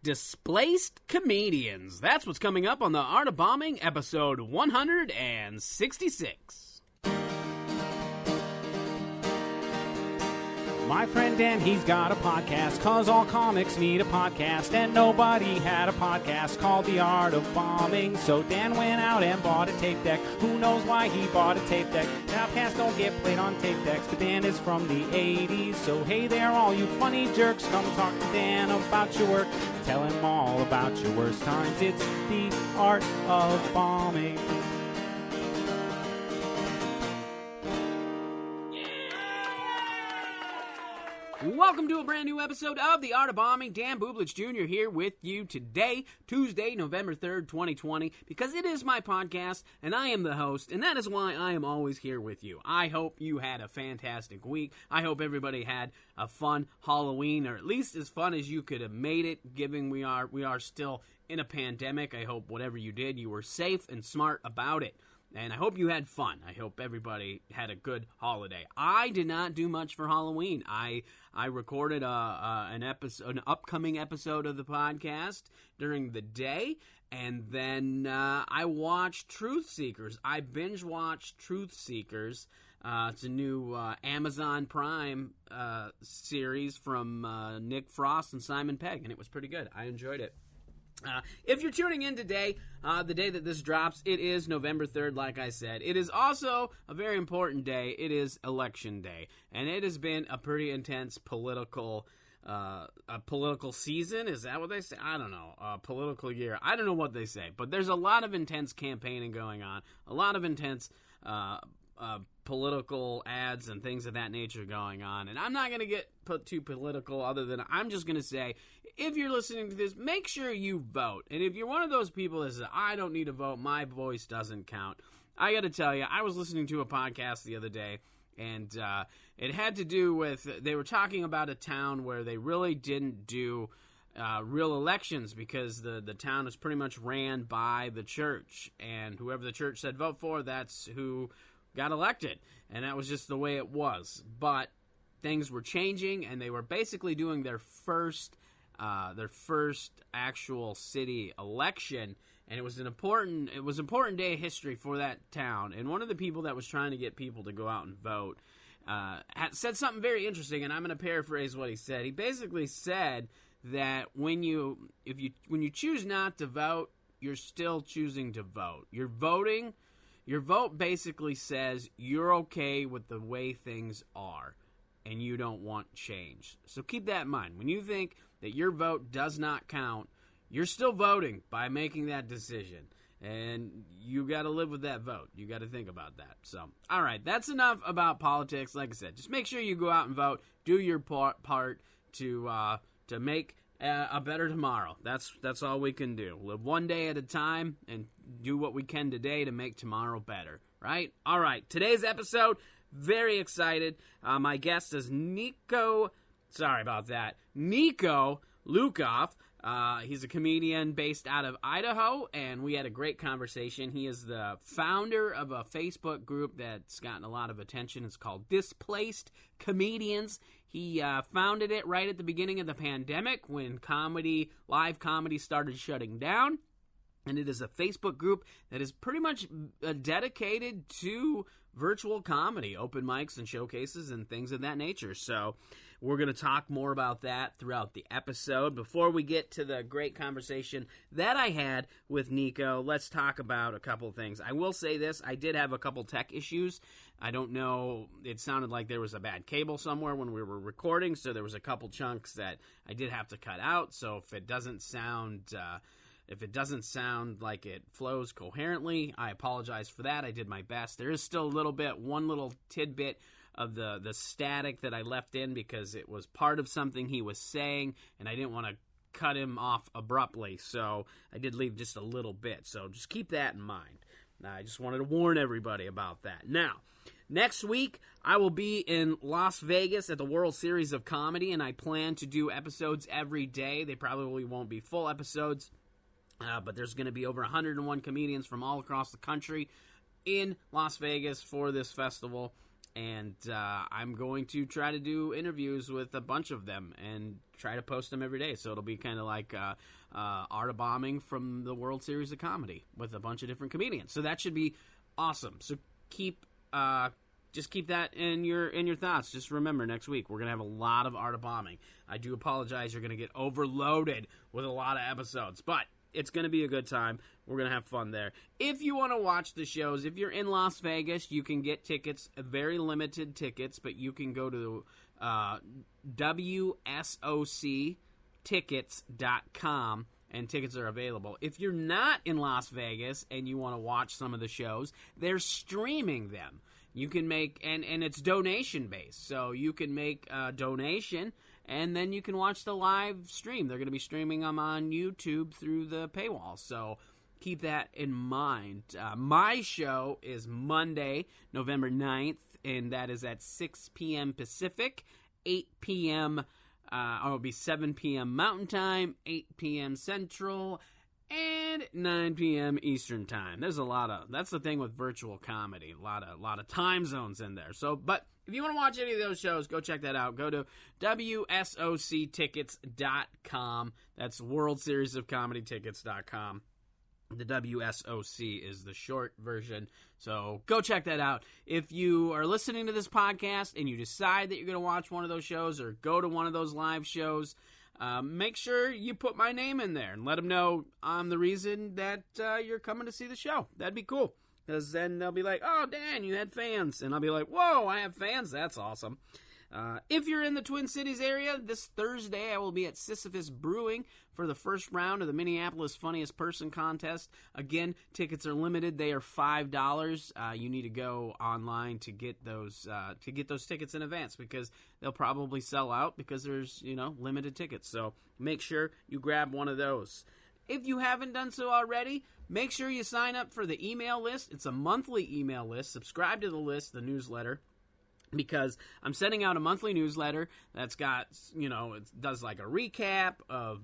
Displaced Comedians. That's what's coming up on The Art of Bombing, episode 166. My friend Dan, he's got a podcast, 'cause all comics need a podcast, and nobody had a podcast called The Art of Bombing. So Dan went out and bought a tape deck. Who knows why he bought a tape deck? Now podcasts don't get played on tape decks, but Dan is from the 80s. So hey there, all you funny jerks, come talk to Dan about your work. Tell him all about your worst times. It's The Art of Bombing. Welcome to a brand new episode of The Art of Bombing. Dan Bublitz Jr. here with you today, Tuesday, November 3rd, 2020, because it is my podcast, and I am the host, and that is why I am always here with you. I hope you had a fantastic week. I hope everybody had a fun Halloween, or at least as fun as you could have made it, given we are still in a pandemic. I hope whatever you did, you were safe and smart about it. And I hope you had fun. I hope everybody had a good holiday. I did not do much for Halloween. I recorded an upcoming episode of the podcast during the day, and then I watched Truth Seekers. I binge watched Truth Seekers. It's a new Amazon Prime series from Nick Frost and Simon Pegg, and it was pretty good. I enjoyed it. If you're tuning in today, the day that this drops, it is November 3rd, like I said. It is also a very important day. It is Election Day, and it has been a pretty intense political season. Is that what they say? I don't know. Political year. I don't know what they say, but there's a lot of intense campaigning going on, a lot of intense political ads and things of that nature going on. And I'm not going to get put too political, other than I'm just going to say, if you're listening to this, make sure you vote. And if you're one of those people that says, I don't need to vote, my voice doesn't count, I got to tell you, I was listening to a podcast the other day, and it had to do with, they were talking about a town where they really didn't do real elections, because the town is pretty much ran by the church, and whoever the church said vote for, that's who got elected, and that was just the way it was. But things were changing, and they were basically doing their first actual city election, and it was an important day of history for that town. And one of the people that was trying to get people to go out and vote had said something very interesting, and I'm going to paraphrase what he said. He basically said that when you choose not to vote, you're still choosing to vote. You're voting. Your vote basically says you're okay with the way things are, and you don't want change. So keep that in mind. When you think that your vote does not count, you're still voting by making that decision. And you got to live with that vote. You got to think about that. So, all right, that's enough about politics. Like I said, just make sure you go out and vote. Do your part to make a better tomorrow. That's all we can do. Live one day at a time and do what we can today to make tomorrow better, right? All right, today's episode, very excited. My guest is Niko Lukoff. He's a comedian based out of Idaho, and we had a great conversation. He is the founder of a Facebook group that's gotten a lot of attention. It's called Displaced Comedians. He founded it right at the beginning of the pandemic when live comedy started shutting down. And it is a Facebook group that is pretty much dedicated to virtual comedy, open mics and showcases and things of that nature. So we're going to talk more about that throughout the episode. Before we get to the great conversation that I had with Niko, let's talk about a couple of things. I will say this, I did have a couple tech issues. I don't know, it sounded like there was a bad cable somewhere when we were recording, so there was a couple chunks that I did have to cut out. So if it doesn't sound like it flows coherently, I apologize for that. I did my best. There is still one little tidbit of the static that I left in because it was part of something he was saying, and I didn't want to cut him off abruptly, so I did leave just a little bit. So just keep that in mind. I just wanted to warn everybody about that. Now, next week, I will be in Las Vegas at the World Series of Comedy, and I plan to do episodes every day. They probably won't be full episodes, but there's going to be over 101 comedians from all across the country in Las Vegas for this festival. And I'm going to try to do interviews with a bunch of them and try to post them every day. So it'll be kind of like Art of Bombing from the World Series of Comedy with a bunch of different comedians. So that should be awesome. So just keep that in your thoughts. Just remember, next week we're going to have a lot of Art of Bombing. I do apologize. You're going to get overloaded with a lot of episodes, but it's going to be a good time. We're going to have fun there. If you want to watch the shows, if you're in Las Vegas, you can get tickets, very limited tickets, but you can go to WSOCtickets.com, and tickets are available. If you're not in Las Vegas and you want to watch some of the shows, they're streaming them. You can make, and it's donation-based, so you can make a donation, and then you can watch the live stream. They're going to be streaming them on YouTube through the paywall, so keep that in mind. My show is Monday, November 9th, and that is at 6 p.m. Pacific, 8 p.m. It'll be 7 p.m. Mountain Time, 8 p.m. Central, and 9 p.m. Eastern Time. There's that's the thing with virtual comedy, a lot of time zones in there. So, but if you want to watch any of those shows, go check that out. Go to WSOCtickets.com. That's WorldSeriesOfComedyTickets.com. The WSOC is the short version. So go check that out. If you are listening to this podcast and you decide that you're going to watch one of those shows or go to one of those live shows, make sure you put my name in there and let them know I'm the reason that you're coming to see the show. That'd be cool. Because then they'll be like, oh, Dan, you had fans. And I'll be like, whoa, I have fans? That's awesome. If you're in the Twin Cities area, this Thursday I will be at Sisyphus Brewing for the first round of the Minneapolis Funniest Person Contest. Again, tickets are limited. They are $5. You need to go online to get those tickets in advance because they'll probably sell out because there's, limited tickets. So make sure you grab one of those. If you haven't done so already, make sure you sign up for the email list. It's a monthly email list. Subscribe to the list, the newsletter, because I'm sending out a monthly newsletter that's got, it does like a recap of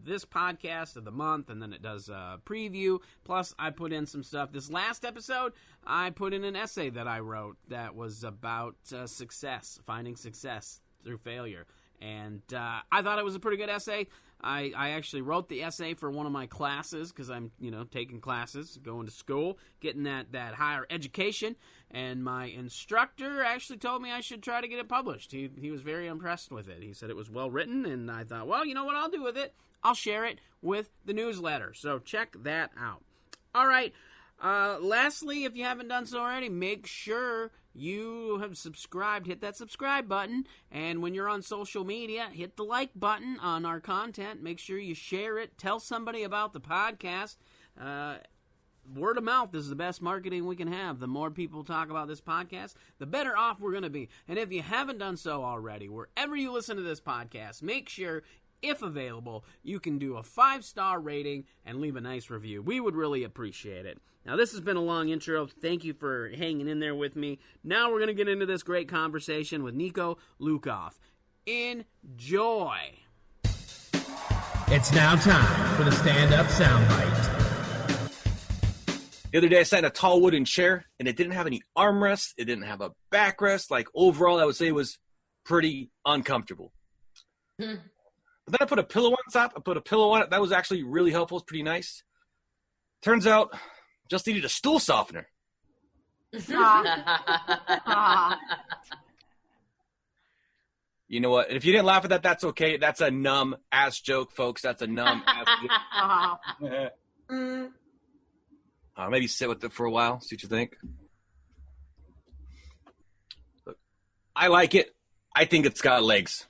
this podcast of the month, and then it does a preview. Plus, I put in some stuff. This last episode, I put in an essay that I wrote that was about success, finding success through failure. And I thought it was a pretty good essay. I actually wrote the essay for one of my classes because I'm, taking classes, going to school, getting that higher education. And my instructor actually told me I should try to get it published. He was very impressed with it. He said it was well written, and I thought, well, you know what I'll do with it? I'll share it with the newsletter. So check that out. All right. Lastly, if you haven't done so already, make sure you have subscribed. Hit that subscribe button. And when you're on social media, hit the like button on our content. Make sure you share it. Tell somebody about the podcast. Word of mouth is the best marketing we can have. The more people talk about this podcast, the better off we're going to be. And if you haven't done so already, wherever you listen to this podcast, make sure, if available, you can do a 5-star rating and leave a nice review. We would really appreciate it. Now, this has been a long intro. Thank you for hanging in there with me. Now we're going to get into this great conversation with Niko Lukoff. Enjoy. It's now time for the stand-up soundbite. The other day I sat in a tall wooden chair, and it didn't have any armrests. It didn't have a backrest. Like, overall, I would say it was pretty uncomfortable. But then I put a pillow on top. I put a pillow on it. That was actually really helpful. It's pretty nice. Turns out, just needed a stool softener. You know what? If you didn't laugh at that, that's okay. That's a numb ass joke, folks. That's a numb ass joke. Maybe sit with it for a while, see what you think. Look, I like it. I think it's got legs.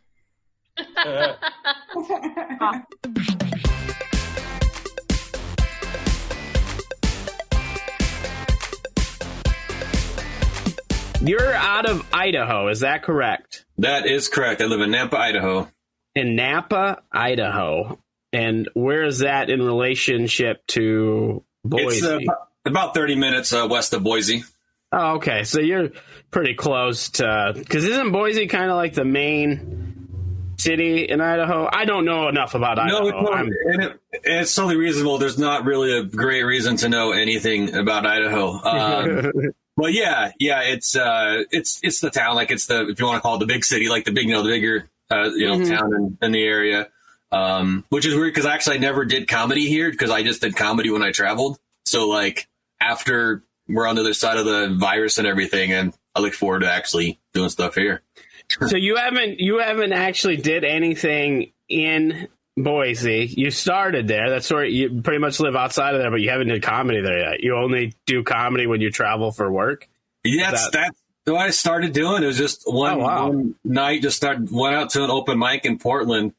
You're out of Idaho, is that correct? That is correct. I live in Nampa, Idaho. In Nampa, Idaho. And where is that in relationship to Boise? It's about 30 minutes west of Boise. Oh, okay. So you're pretty close to, because isn't Boise kind of like the main city in Idaho? I don't know enough about Idaho. No, it's totally reasonable. There's not really a great reason to know anything about Idaho. But yeah, it's the town, like it's the, if you want to call it the big city, like the big, the bigger, town in the area. Which is weird because actually I never did comedy here because I just did comedy when I traveled. So like after we're on the other side of the virus and everything, and I look forward to actually doing stuff here. So you haven't actually did anything in Boise. You started there. That's where you pretty much live outside of there, but you haven't did comedy there yet. You only do comedy when you travel for work. Yeah, that's what I started doing. It was just one night, went out to an open mic in Portland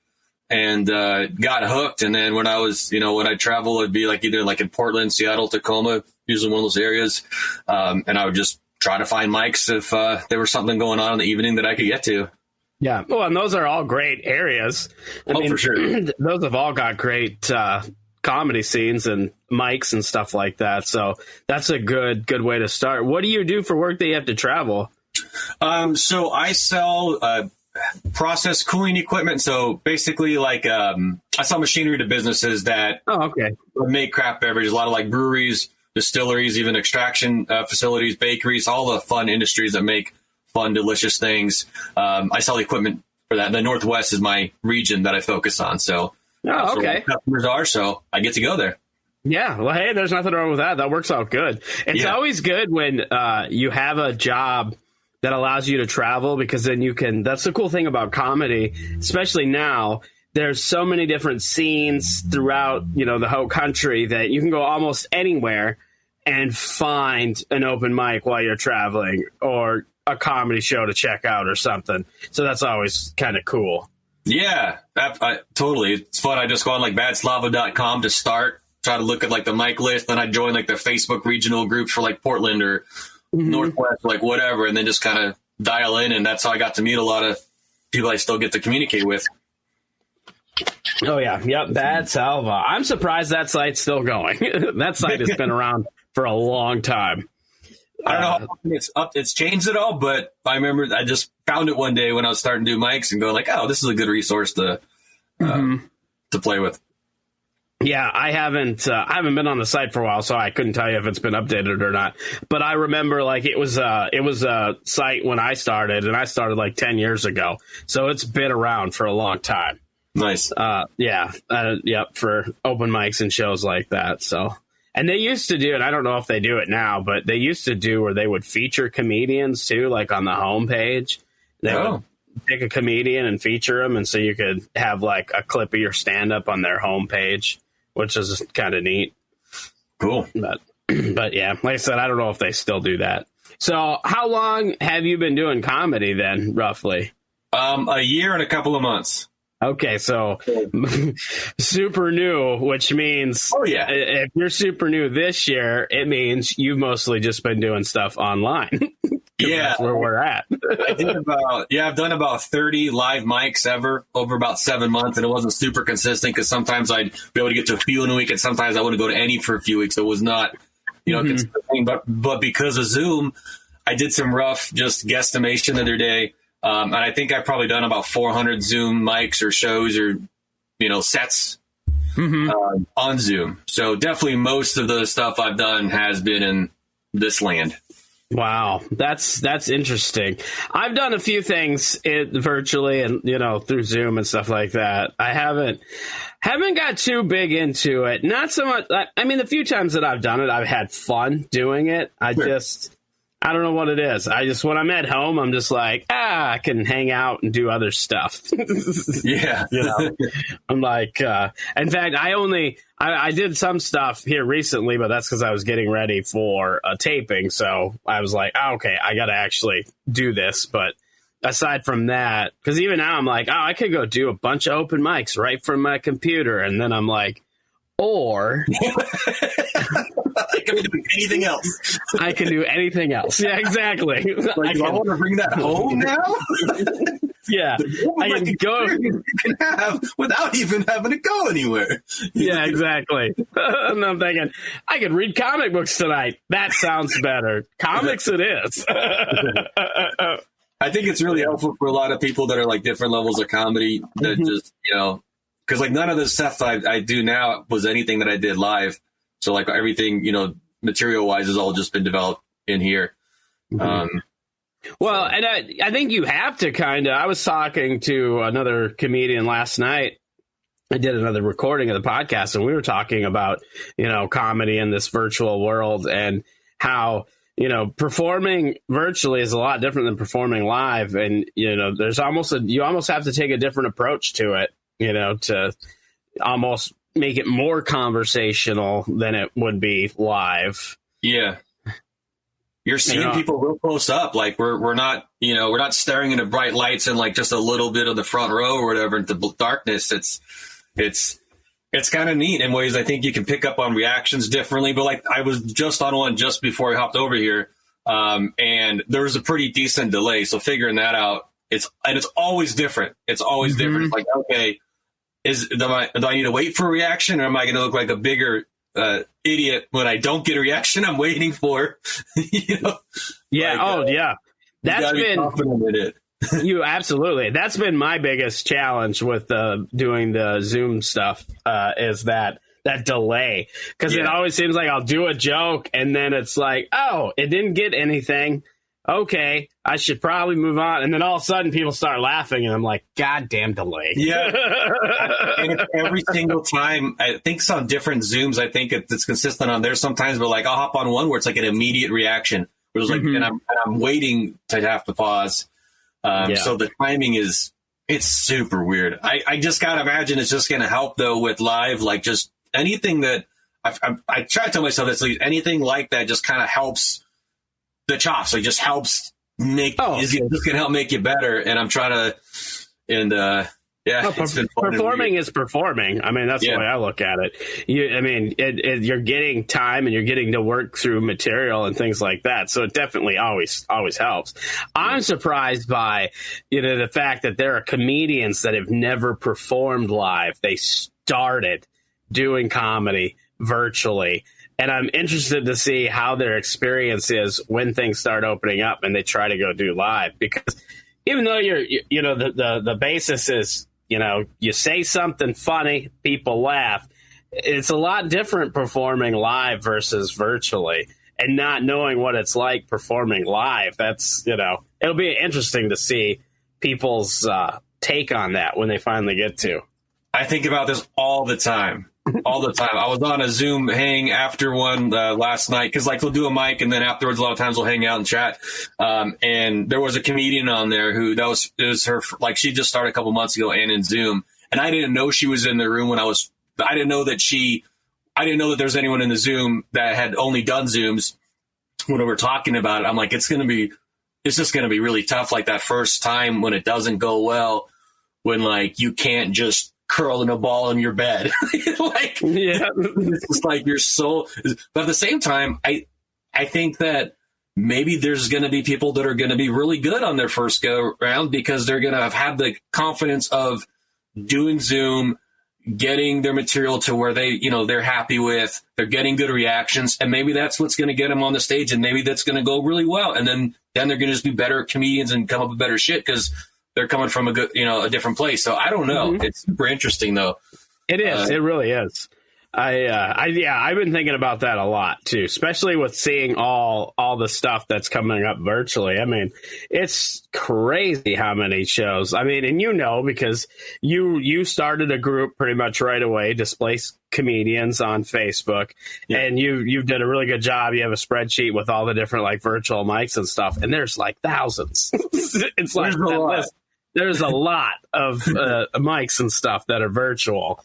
and got hooked. And then when I was, when I travel, it'd be like either like in Portland, Seattle, Tacoma, usually one of those areas. And I would just try to find mics if there was something going on in the evening that I could get to. Yeah. Well, and those are all great areas. I mean, for sure. Those have all got great comedy scenes and mics and stuff like that. So that's a good way to start. What do you do for work that you have to travel? So I sell process cooling equipment. So basically like I sell machinery to businesses that make craft beverages, a lot of like breweries, distilleries, even extraction facilities, bakeries, all the fun industries that make fun, delicious things. I sell equipment for that. The Northwest is my region that I focus on. So, customers are, so I get to go there. Yeah. Well, hey, there's nothing wrong with that. That works out good. It's always good when you have a job that allows you to travel, because then you can, that's the cool thing about comedy, especially now. There's so many different scenes throughout, the whole country that you can go almost anywhere and find an open mic while you're traveling or a comedy show to check out or something. So that's always kind of cool. Yeah, totally. It's fun. I just go on like badslava.com to start, try to look at like the mic list. Then I join like the Facebook regional groups for like Portland or Northwest, like whatever. And then just kind of dial in. And that's how I got to meet a lot of people I still get to communicate with. Oh, yeah. Yep. Bad Salva. I'm surprised that site's still going. That site has been around for a long time. I don't know how often it's up. It's changed at all, but I remember I just found it one day when I was starting to do mics and go like, oh, this is a good resource to play with. Yeah, I haven't been on the site for a while, so I couldn't tell you if it's been updated or not. But I remember like it was a site when I started, and I started like 10 years ago. So it's been around for a long time. Nice. For open mics and shows like that. So, and they used to do it. I don't know if they do it now, but they used to do where they would feature comedians too, like on the homepage. They would pick a comedian and feature them, and so you could have like a clip of your stand up on their homepage, which is kind of neat. Cool. But yeah, like I said, I don't know if they still do that. So, how long have you been doing comedy then, roughly? A year and a couple of months. Okay, so super new, which means if you're super new this year, it means you've mostly just been doing stuff online. Yeah, that's where we're at. I've done about 30 live mics over about 7 months, and it wasn't super consistent because sometimes I'd be able to get to a few in a week, and sometimes I wouldn't go to any for a few weeks. So it was not, consistent. But because of Zoom, I did some rough just guesstimation the other day. And I think I've probably done about 400 Zoom mics or shows or, sets on Zoom. So definitely most of the stuff I've done has been in this land. Wow. That's interesting. I've done a few things virtually and, through Zoom and stuff like that. I haven't got too big into it. Not so much. I mean, the few times that I've done it, I've had fun doing it. I don't know what it is. when I'm at home, I'm just like, I can hang out and do other stuff. Yeah. I'm like, in fact, I did some stuff here recently, but that's because I was getting ready for a taping. So I was like, okay, I got to actually do this. But aside from that, because even now I'm like, I could go do a bunch of open mics right from my computer. And then I'm like, or I can do anything else. I can do anything else. Yeah, exactly. Like, I want to bring that home now? Yeah. I can go. You can have without even having to go anywhere. Yeah, exactly. And I'm thinking, I could read comic books tonight. That sounds better. Comics it is. I think it's really helpful for a lot of people that are like different levels of comedy that just, because like none of the stuff I do now was anything that I did live. So like everything, material wise has all just been developed in here. Well, and I think you have to I was talking to another comedian last night. I did another recording of the podcast, and we were talking about, comedy in this virtual world and how, performing virtually is a lot different than performing live. And, there's you almost have to take a different approach to it, to almost make it more conversational than it would be live. Yeah. You're seeing people real close up. Like we're not, we're not staring into bright lights and like just a little bit of the front row or whatever into darkness. It's kind of neat in ways. I think you can pick up on reactions differently. But like I was just on one just before I hopped over here, and there was a pretty decent delay. So figuring that out, it's always different. It's always different. It's like, okay, do I need to wait for a reaction, or am I going to look like a bigger idiot when I don't get a reaction I'm waiting for? Yeah. Like, yeah. That's been confident in it. You absolutely. That's been my biggest challenge with doing the Zoom stuff is that delay, because it always seems like I'll do a joke and then it's like, oh, it didn't get anything. Okay, I should probably move on. And then all of a sudden people start laughing and I'm like, goddamn delay. Yeah. And it's every single time. I think it's on different Zooms. I think it's consistent on there sometimes, but like I'll hop on one where it's like an immediate reaction. Where it's like, and I'm waiting to have to pause. So the timing it's super weird. I just gotta imagine it's just going to help though with live, like just anything that I try to tell myself that's like anything like that just kind of helps the chops. It just helps it's just going to help make you better. And I'm trying to, it's been fun. Performing is performing. I mean, that's the way I look at it. You're getting time and you're getting to work through material and things like that. So it definitely always helps. I'm surprised by, the fact that there are comedians that have never performed live. They started doing comedy virtually. And I'm interested to see how their experience is when things start opening up and they try to go do live. Because even though the basis is, you say something funny, people laugh. It's a lot different performing live versus virtually, and not knowing what it's like performing live. That's, it'll be interesting to see people's take on that when they finally get to. I think about this all the time. All the time. I was on a Zoom hang after one last night because like we'll do a mic and then afterwards a lot of times we'll hang out and chat. And there was a comedian on there who it was her, like she just started a couple months ago and in Zoom. And I didn't know she was in the room I didn't know that there's anyone in the Zoom that had only done Zooms when we were talking about it. I'm like, it's just going to be really tough. Like that first time when it doesn't go well, when like you can't just curl in a ball in your bed. It's just like you're so, but at the same time, I think that maybe there's going to be people that are going to be really good on their first go round because they're going to have had the confidence of doing Zoom, getting their material to where they're happy with, they're getting good reactions. And maybe that's what's going to get them on the stage. And maybe that's going to go really well. And then they're going to just be better comedians and come up with better shit because they're coming from a good, a different place. So I don't know. It's super interesting though. It is. It really is. I've been thinking about that a lot too, especially with seeing all the stuff that's coming up virtually. I mean, it's crazy how many shows. I mean, and because you started a group pretty much right away, Displaced Comedians on Facebook, and you've done a really good job. You have a spreadsheet with all the different like virtual mics and stuff, and there's like thousands. It's like there's a lot of mics and stuff that are virtual.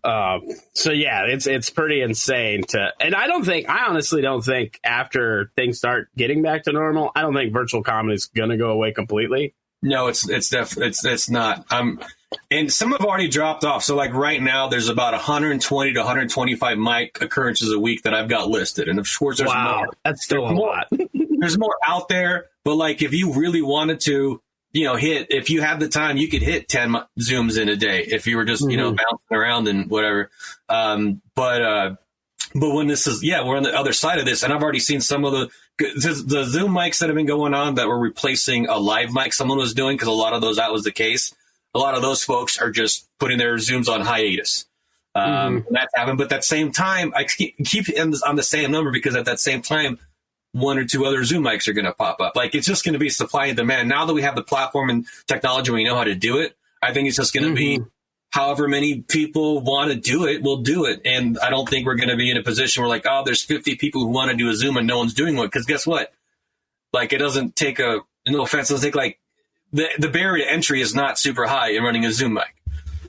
So yeah, it's pretty insane and I honestly don't think after things start getting back to normal, I don't think virtual comedy is going to go away completely. No, it's not. And some have already dropped off. So like right now there's about 120 to 125 mic occurrences a week that I've got listed. And of course there's more. That's still a lot. There's more out there, but like if you really wanted to, if you had the time, you could hit 10 Zooms in a day if you were just, bouncing around and whatever. But when this is, we're on the other side of this, and I've already seen some of the Zoom mics that have been going on that were replacing a live mic someone was doing, because a lot of those, that was the case. A lot of those folks are just putting their Zooms on hiatus. That's happened. But at that same time, I keep on the same number because at that same time, one or two other Zoom mics are going to pop up. Like, it's just going to be supply and demand. Now that we have the platform and technology, we know how to do it. I think it's just going to be however many people want to do it, will do it. And I don't think we're going to be in a position where like, oh, there's 50 people who want to do a Zoom and no one's doing one. Because guess what? Like, it doesn't take no offense, it doesn't take like, the barrier to entry is not super high in running a Zoom mic.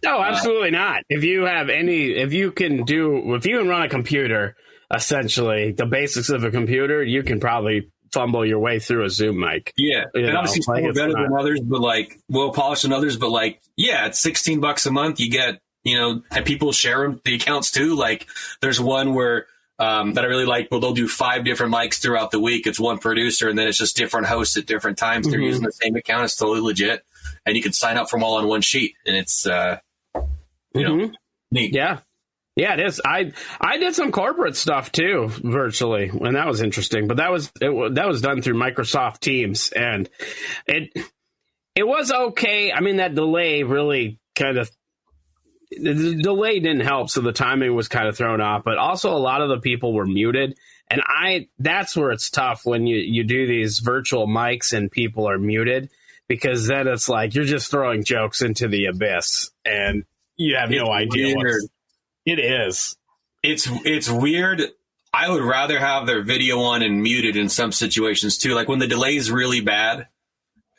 No, absolutely not. If you can run a computer, essentially the basics of a computer, you can probably fumble your way through a Zoom mic. Yeah. And obviously some are better than others, but like well polished than others, but like, yeah, it's $16 a month. You get, and people share them, the accounts too. Like there's one where, that I really like, they'll do 5 different mics throughout the week. It's one producer and then it's just different hosts at different times. They're using the same account. It's totally legit. And you can sign up for them all on one sheet. And it's, neat. Yeah. Yeah, it is. I did some corporate stuff too, virtually, and that was interesting. But that was done through Microsoft Teams, and it was okay. I mean, that delay really the delay didn't help, so the timing was kind of thrown off. But also, a lot of the people were muted, and that's where it's tough when you do these virtual mics and people are muted, because then it's like you're just throwing jokes into the abyss, and you have no idea what it is. It's weird. I would rather have their video on and muted in some situations too. Like when the delay is really bad,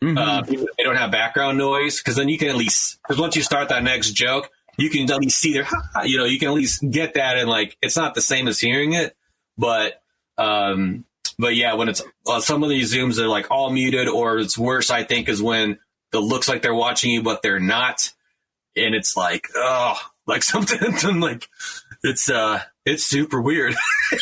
they don't have background noise, because then you can at least, because once you start that next joke, you can at least see their, you can at least get that, and like it's not the same as hearing it, but yeah, when it's some of these Zooms are like all muted, or it's worse, I think, is when it looks like they're watching you but they're not, and it's like like something like it's super weird.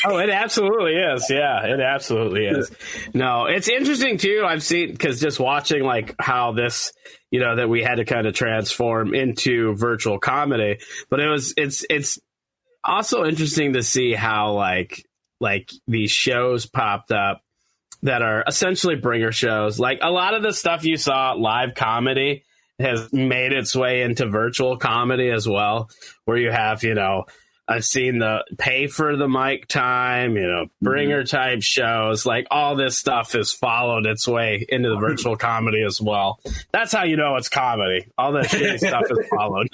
Oh, it absolutely is. Yeah, it absolutely is. No, it's interesting too. I've seen, because just watching like how this, that we had to kind of transform into virtual comedy, but it's also interesting to see how like these shows popped up that are essentially bringer shows. Like a lot of the stuff you saw live comedy has made its way into virtual comedy as well, where you have, I've seen the pay for the mic time, bringer type shows, like all this stuff has followed its way into the virtual comedy as well. That's how you know it's comedy. All that shitty stuff is followed.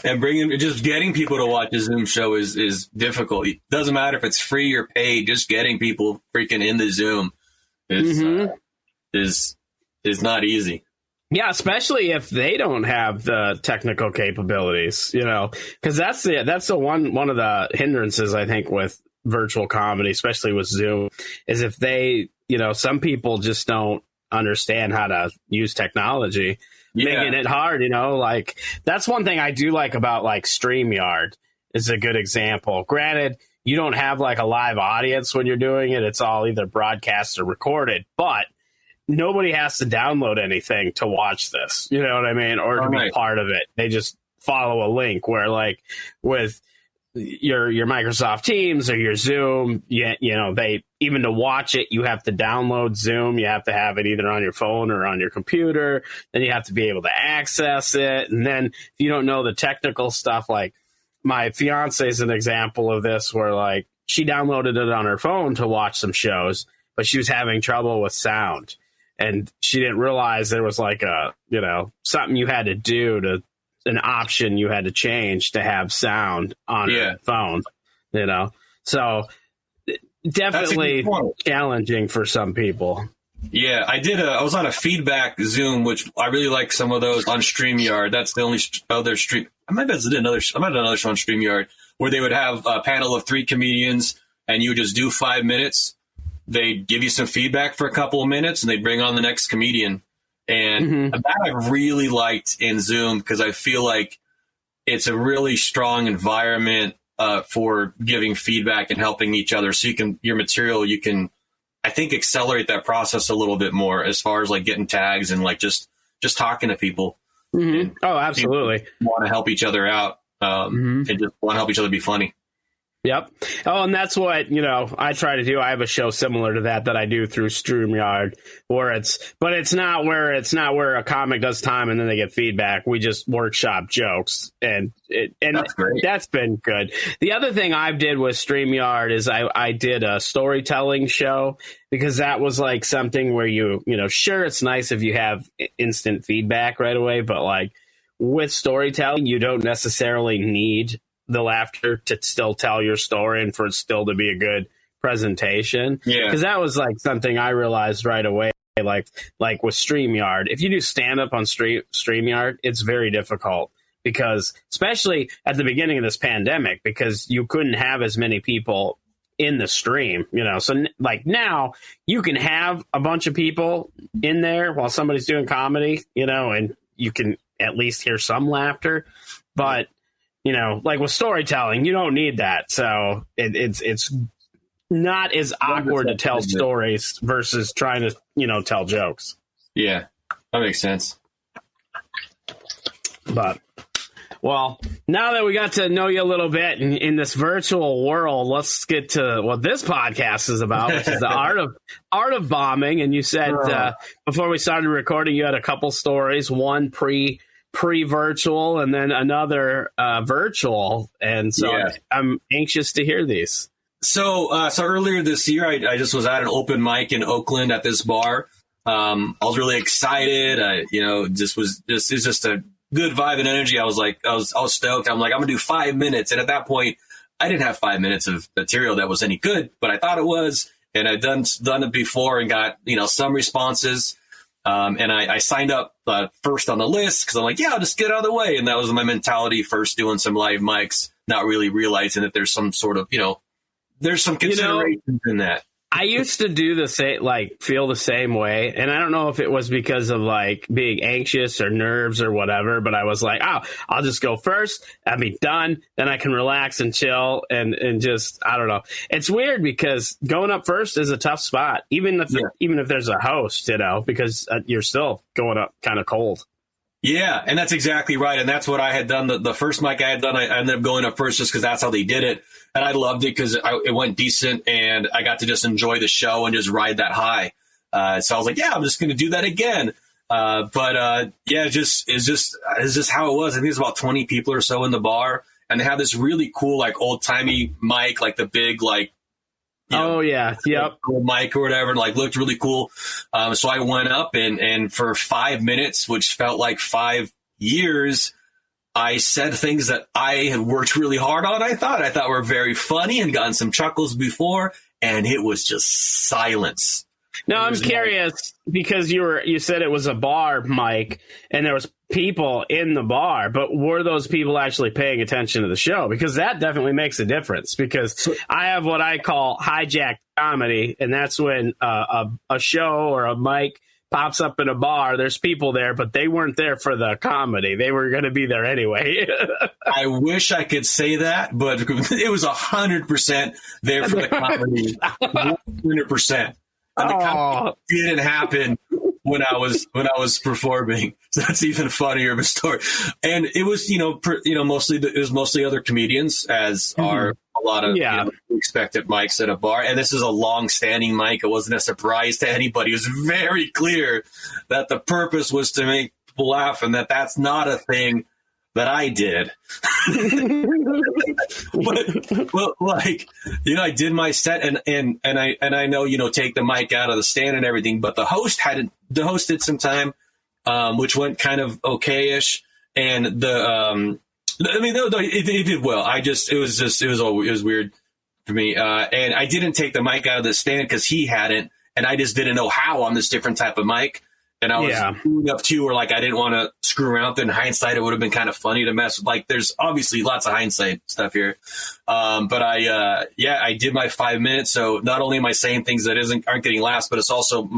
And just getting people to watch a Zoom show is difficult. It doesn't matter if it's free or paid, just getting people freaking in the Zoom is not easy. Yeah, especially if they don't have the technical capabilities, because that's one of the hindrances, I think, with virtual comedy, especially with Zoom, is if they, some people just don't understand how to use technology, making it hard, like that's one thing I do like about like StreamYard is a good example. Granted, you don't have like a live audience when you're doing it. It's all either broadcast or recorded, but nobody has to download anything to watch this, you know what I mean? Or to be part of it. They just follow a link, where like with your Microsoft Teams or your Zoom, they, even to watch it, you have to download Zoom. You have to have it either on your phone or on your computer. Then you have to be able to access it. And then if you don't know the technical stuff, like my fiance is an example of this, where like she downloaded it on her phone to watch some shows, but she was having trouble with sound. And she didn't realize there was like something you had to do an option you had to change to have sound on your phone, So definitely challenging for some people. Yeah, I was on a feedback Zoom, which I really like some of those on StreamYard. That's the only other stream. I might have done another show on StreamYard where they would have a panel of 3 comedians and you would just do 5 minutes. They'd give you some feedback for a couple of minutes and they'd bring on the next comedian. And that I really liked in Zoom, because I feel like it's a really strong environment for giving feedback and helping each other. So your material, you can, I think, accelerate that process a little bit more as far as like getting tags and like just talking to people. Oh, absolutely. Want to help each other out and just want to help each other be funny. Yep. Oh, and that's what, I try to do. I have a show similar to that I do through StreamYard but it's not where a comic does time and then they get feedback. We just workshop jokes and that's great. That's been good. The other thing I did with StreamYard is I did a storytelling show because that was like something where sure, it's nice if you have instant feedback right away, but like with storytelling, you don't necessarily need the laughter to still tell your story and for it still to be a good presentation. Yeah. Because that was like something I realized right away, like with StreamYard. If you do stand-up on StreamYard, it's very difficult because, especially at the beginning of this pandemic, because you couldn't have as many people in the stream, So like now you can have a bunch of people in there while somebody's doing comedy, and you can at least hear some laughter. But like with storytelling, you don't need that. So it's not as awkward to tell stories versus trying to, tell jokes. Yeah, that makes sense. But, well, now that we got to know you a little bit in this virtual world, let's get to what this podcast is about, which is the art of bombing. And you said before we started recording, you had a couple stories, one pre-virtual and then another virtual, and so I'm anxious to hear these. So earlier this year, I just was at an open mic in Oakland at this bar. I was really excited. It's just a good vibe and energy. I was stoked. I'm like, I'm gonna do 5 minutes, and at that point, I didn't have 5 minutes of material that was any good, but I thought it was, and I'd done it before and got some responses. And I signed up first on the list because I'm like, I'll just get out of the way. And that was my mentality first doing some live mics, not really realizing that there's some sort of, there's some considerations in that. I used to do the same, feel the same way. And I don't know if it was because of being anxious or nerves or whatever, but I was like, I'll just go first. I'll be done. Then I can relax and chill and just, I don't know. It's weird because going up first is a tough spot, even if there's a host, because you're still going up kind of cold. Yeah, and that's exactly right. And that's what I had done. The first mic I had done, I ended up going up first just because that's how they did it. And I loved it because it went decent and I got to just enjoy the show and just ride that high. So I was like, I'm just going to do that again. It's just how it was. I think it's about 20 people or so in the bar. And they have this really cool, old timey mic, the big, yep, mic or whatever, and looked really cool. So I went up and for 5 minutes, which felt like 5 years, I said things that I had worked really hard on. I thought were very funny and gotten some chuckles before, and it was just silence. Now I'm curious because you said it was a bar mic and there was people in the bar, but were those people actually paying attention to the show? Because that definitely makes a difference. Because I have what I call hijacked comedy, and that's when a show or a mic pops up in a bar. There's people there, but they weren't there for the comedy. They were going to be there anyway. I wish I could say that, but it was 100% there for the comedy. 100%. And the comedy didn't happen when I was performing. So that's even funnier of a story. And it was, mostly other comedians, as are a lot of expected mics at a bar. And this is a long-standing mic. It wasn't a surprise to anybody. It was very clear that the purpose was to make people laugh, and that's not a thing that I did. I did my set and I know, take the mic out of the stand and everything, but the host did some time, which went kind of okay-ish. And it did well. It was weird for me. And I didn't take the mic out of the stand because he hadn't, and I just didn't know how on this different type of mic. And I was doing up too, where I didn't want to screw around. In hindsight, it would have been kind of funny to mess with. There's obviously lots of hindsight stuff here. But I did my 5 minutes. So not only am I saying things that aren't getting laughs, but it's also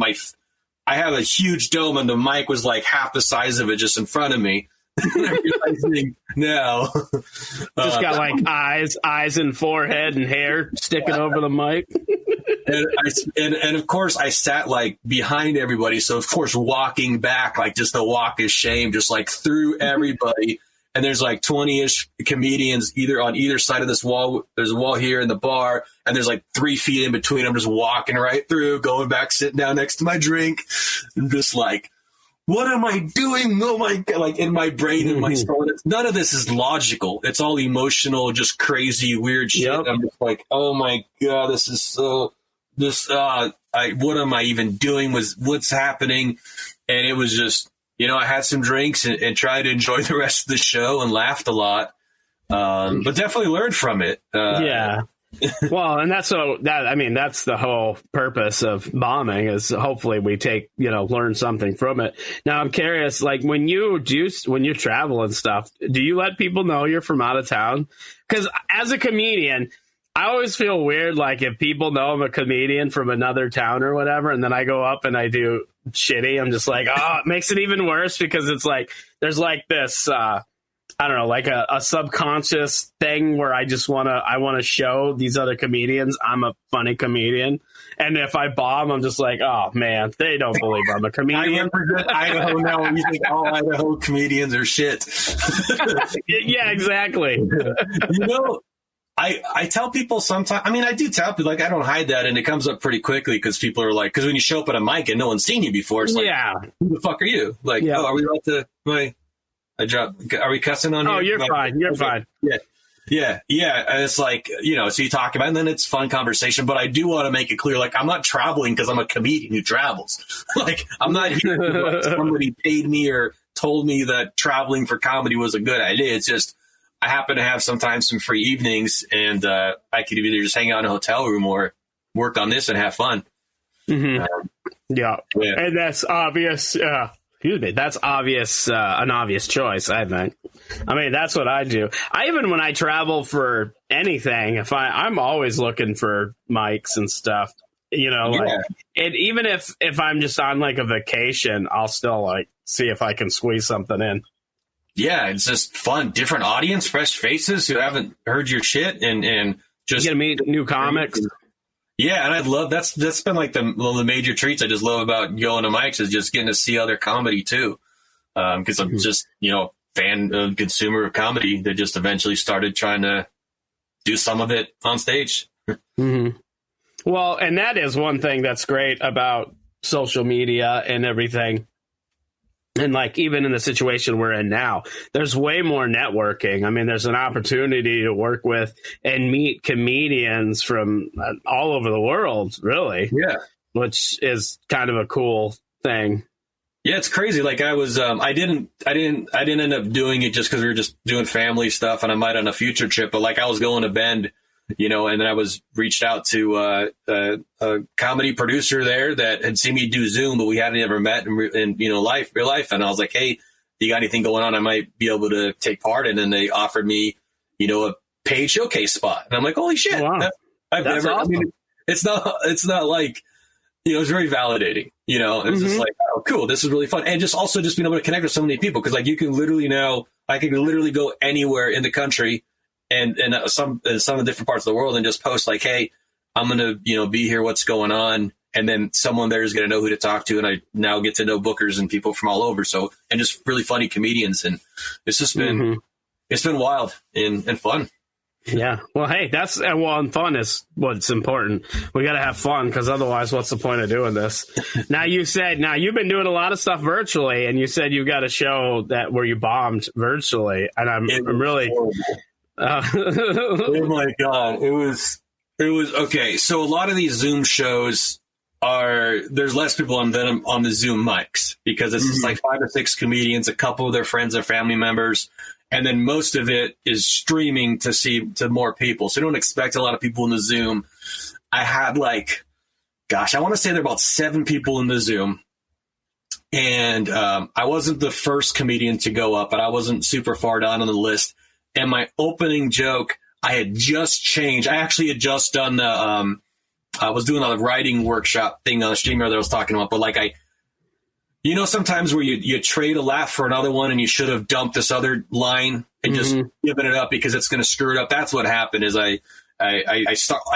I have a huge dome and the mic was half the size of it just in front of me. I'm realizing now. Just got eyes and forehead and hair sticking over the mic. And of course I sat behind everybody. So of course walking back, just the walk of shame, just through everybody. and there's like 20-ish comedians either on either side of this wall. There's a wall here in the bar, and there's like 3 feet in between. I'm just walking right through, going back, sitting down next to my drink. I'm just like, what am I doing? Oh my God, like in my brain and my soul. None of this is logical. It's all emotional, just crazy, weird shit. Yep. I'm just like, oh my God, this is so, what am I even doing? What's happening? And it was just, I had some drinks and tried to enjoy the rest of the show and laughed a lot. But definitely learned from it. Yeah. Well, and that's the whole purpose of bombing is hopefully we learn something from it. Now I'm curious, like when you travel and stuff, do you let people know you're from out of town? Because as a comedian, I always feel weird, like if people know I'm a comedian from another town or whatever, and then I go up and I do shitty, I'm just like, oh, it makes it even worse because it's like there's like this I don't know, like a subconscious thing where I want to show these other comedians I'm a funny comedian. And if I bomb, I'm just like, oh man, they don't believe I'm a comedian. I represent Idaho now, and you think all Idaho comedians are shit. Yeah, exactly. I tell people sometimes, I do tell people, like, I don't hide that, and it comes up pretty quickly because people are like, because when you show up at a mic and no one's seen you before, it's like, who the fuck are you? Like, oh, are we allowed to, are we cussing on here? Oh, you're fine. You're fine. Yeah. And it's like, so you talk about it, and then it's fun conversation, but I do want to make it clear, like, I'm not traveling because I'm a comedian who travels. Like, I'm not here because somebody paid me or told me that traveling for comedy was a good idea. It's just, I happen to have sometimes some free evenings, and I could either just hang out in a hotel room or work on this and have fun. Mm-hmm. Yeah, and that's obvious. That's obvious. An obvious choice, I think. That's what I do. When I travel for anything, I'm always looking for mics and stuff. And even if I'm just on like a vacation, I'll still like see if I can squeeze something in. Yeah, it's just fun. Different audience, fresh faces who haven't heard your shit, and just you get to meet new comics. Yeah, and I love that's been like one of the major treats I just love about going to mics is just getting to see other comedy too. Because I'm just fan consumer of comedy that just eventually started trying to do some of it on stage. Mm-hmm. Well, and that is one thing that's great about social media and everything. And like even in the situation we're in now, there's way more networking. There's an opportunity to work with and meet comedians from all over the world, really. Yeah, which is kind of a cool thing. Yeah, it's crazy. Like I was, I didn't end up doing it just because we were just doing family stuff, and I might on a future trip. But like I was going to Bend, and then I was reached out to a comedy producer there that had seen me do Zoom, but we hadn't ever met in real life. And I was like, hey, you got anything going on? I might be able to take part in. And they offered me, a paid showcase spot. And I'm like, holy shit. Oh, wow. That's awesome. It's not like, it's very validating, it's just like, oh, cool. This is really fun. And just also just being able to connect with so many people. Cause like you can literally I can literally go anywhere in the country and some different parts of the world and just post like, hey, I'm going to, be here. What's going on? And then someone there is going to know who to talk to. And I now get to know bookers and people from all over. So, and just really funny comedians. And it's just been, it's been wild and fun. Yeah. Well, hey, and fun is what's important. We got to have fun because otherwise what's the point of doing this? Now you've been doing a lot of stuff virtually and you said you got a show where you bombed virtually. And I'm really, oh my God. It was okay. So a lot of these Zoom shows there's less people on them on the Zoom mics because it's just like 5 or 6 comedians, a couple of their friends or family members. And then most of it is streaming to more people. So don't expect a lot of people in the Zoom. I had I want to say there are about 7 people in the Zoom. And I wasn't the first comedian to go up, but I wasn't super far down on the list. And my opening joke, I had just changed. I actually had just done I was doing a writing workshop thing on the streamer that I was talking about. But sometimes where you trade a laugh for another one and you should have dumped this other line and just given it up because it's going to screw it up. That's what happened is I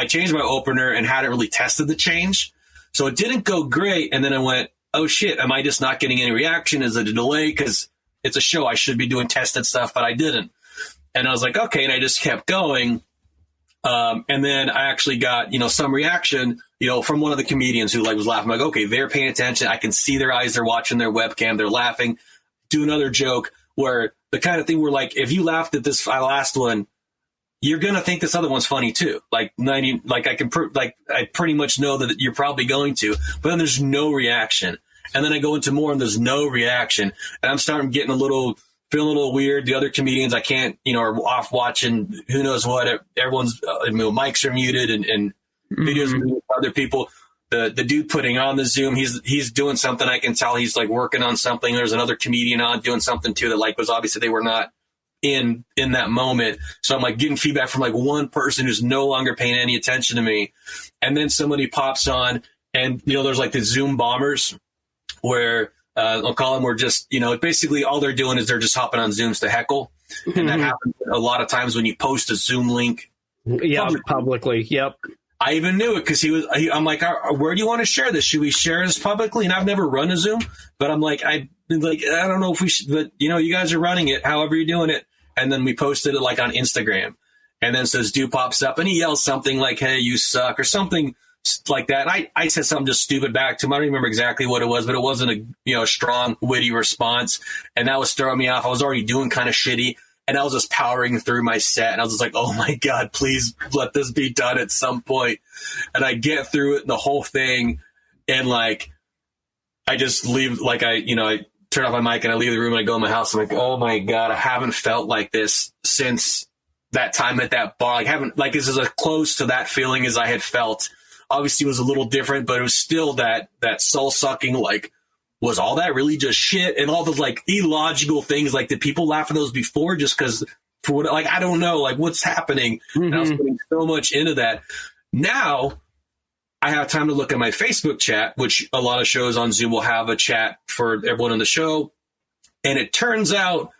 changed my opener and hadn't really tested the change. So it didn't go great. And then I went, oh shit, am I just not getting any reaction? Is it a delay? Because it's a show. I should be doing tested stuff, but I didn't. And I was like, okay. And I just kept going. And then I actually got, some reaction, from one of the comedians who was laughing. I'm like, okay, they're paying attention. I can see their eyes. They're watching their webcam. They're laughing. Do another joke where the kind of thing where if you laughed at this last one, you're going to think this other one's funny too. I pretty much know that you're probably going to, but then there's no reaction. And then I go into more and there's no reaction. And I'm starting getting feeling a little weird. The other comedians I can't, are off watching who knows what. Everyone's mics are muted and videos are muted for other people. The dude putting on the Zoom, he's doing something. I can tell he's working on something. There's another comedian on doing something too that was obviously they were not in that moment. So I'm getting feedback from one person who's no longer paying any attention to me. And then somebody pops on and, there's the Zoom bombers where I'll call them, where just, basically all they're doing is they're just hopping on Zooms to heckle. And that happens a lot of times when you post a Zoom link. Yeah, publicly. Yep. I even knew it because I'm like, where do you want to share this? Should we share this publicly? And I've never run a Zoom, but I'm like, I don't know if we should, but you guys are running it, however you're doing it. And then we posted it on Instagram, and then this dude pops up and he yells something like, hey, you suck, or something like that. And I said something just stupid back to him. I don't remember exactly what it was, but it wasn't a strong, witty response. And that was throwing me off. I was already doing kind of shitty. And I was just powering through my set, and I was just like, oh my God, please let this be done at some point. And I get through it, the whole thing, and I just leave, I turn off my mic and I leave the room and I go in my house. I'm like, oh my God, I haven't felt like this since that time at that bar. This is as close to that feeling as I had felt. Obviously it was a little different, but it was still that soul sucking, was all that really just shit? And all those illogical things, did people laugh at those before just because for what, I don't know, what's happening? And I was putting so much into that. Now I have time to look at my Facebook chat, which a lot of shows on Zoom will have a chat for everyone on the show. And it turns out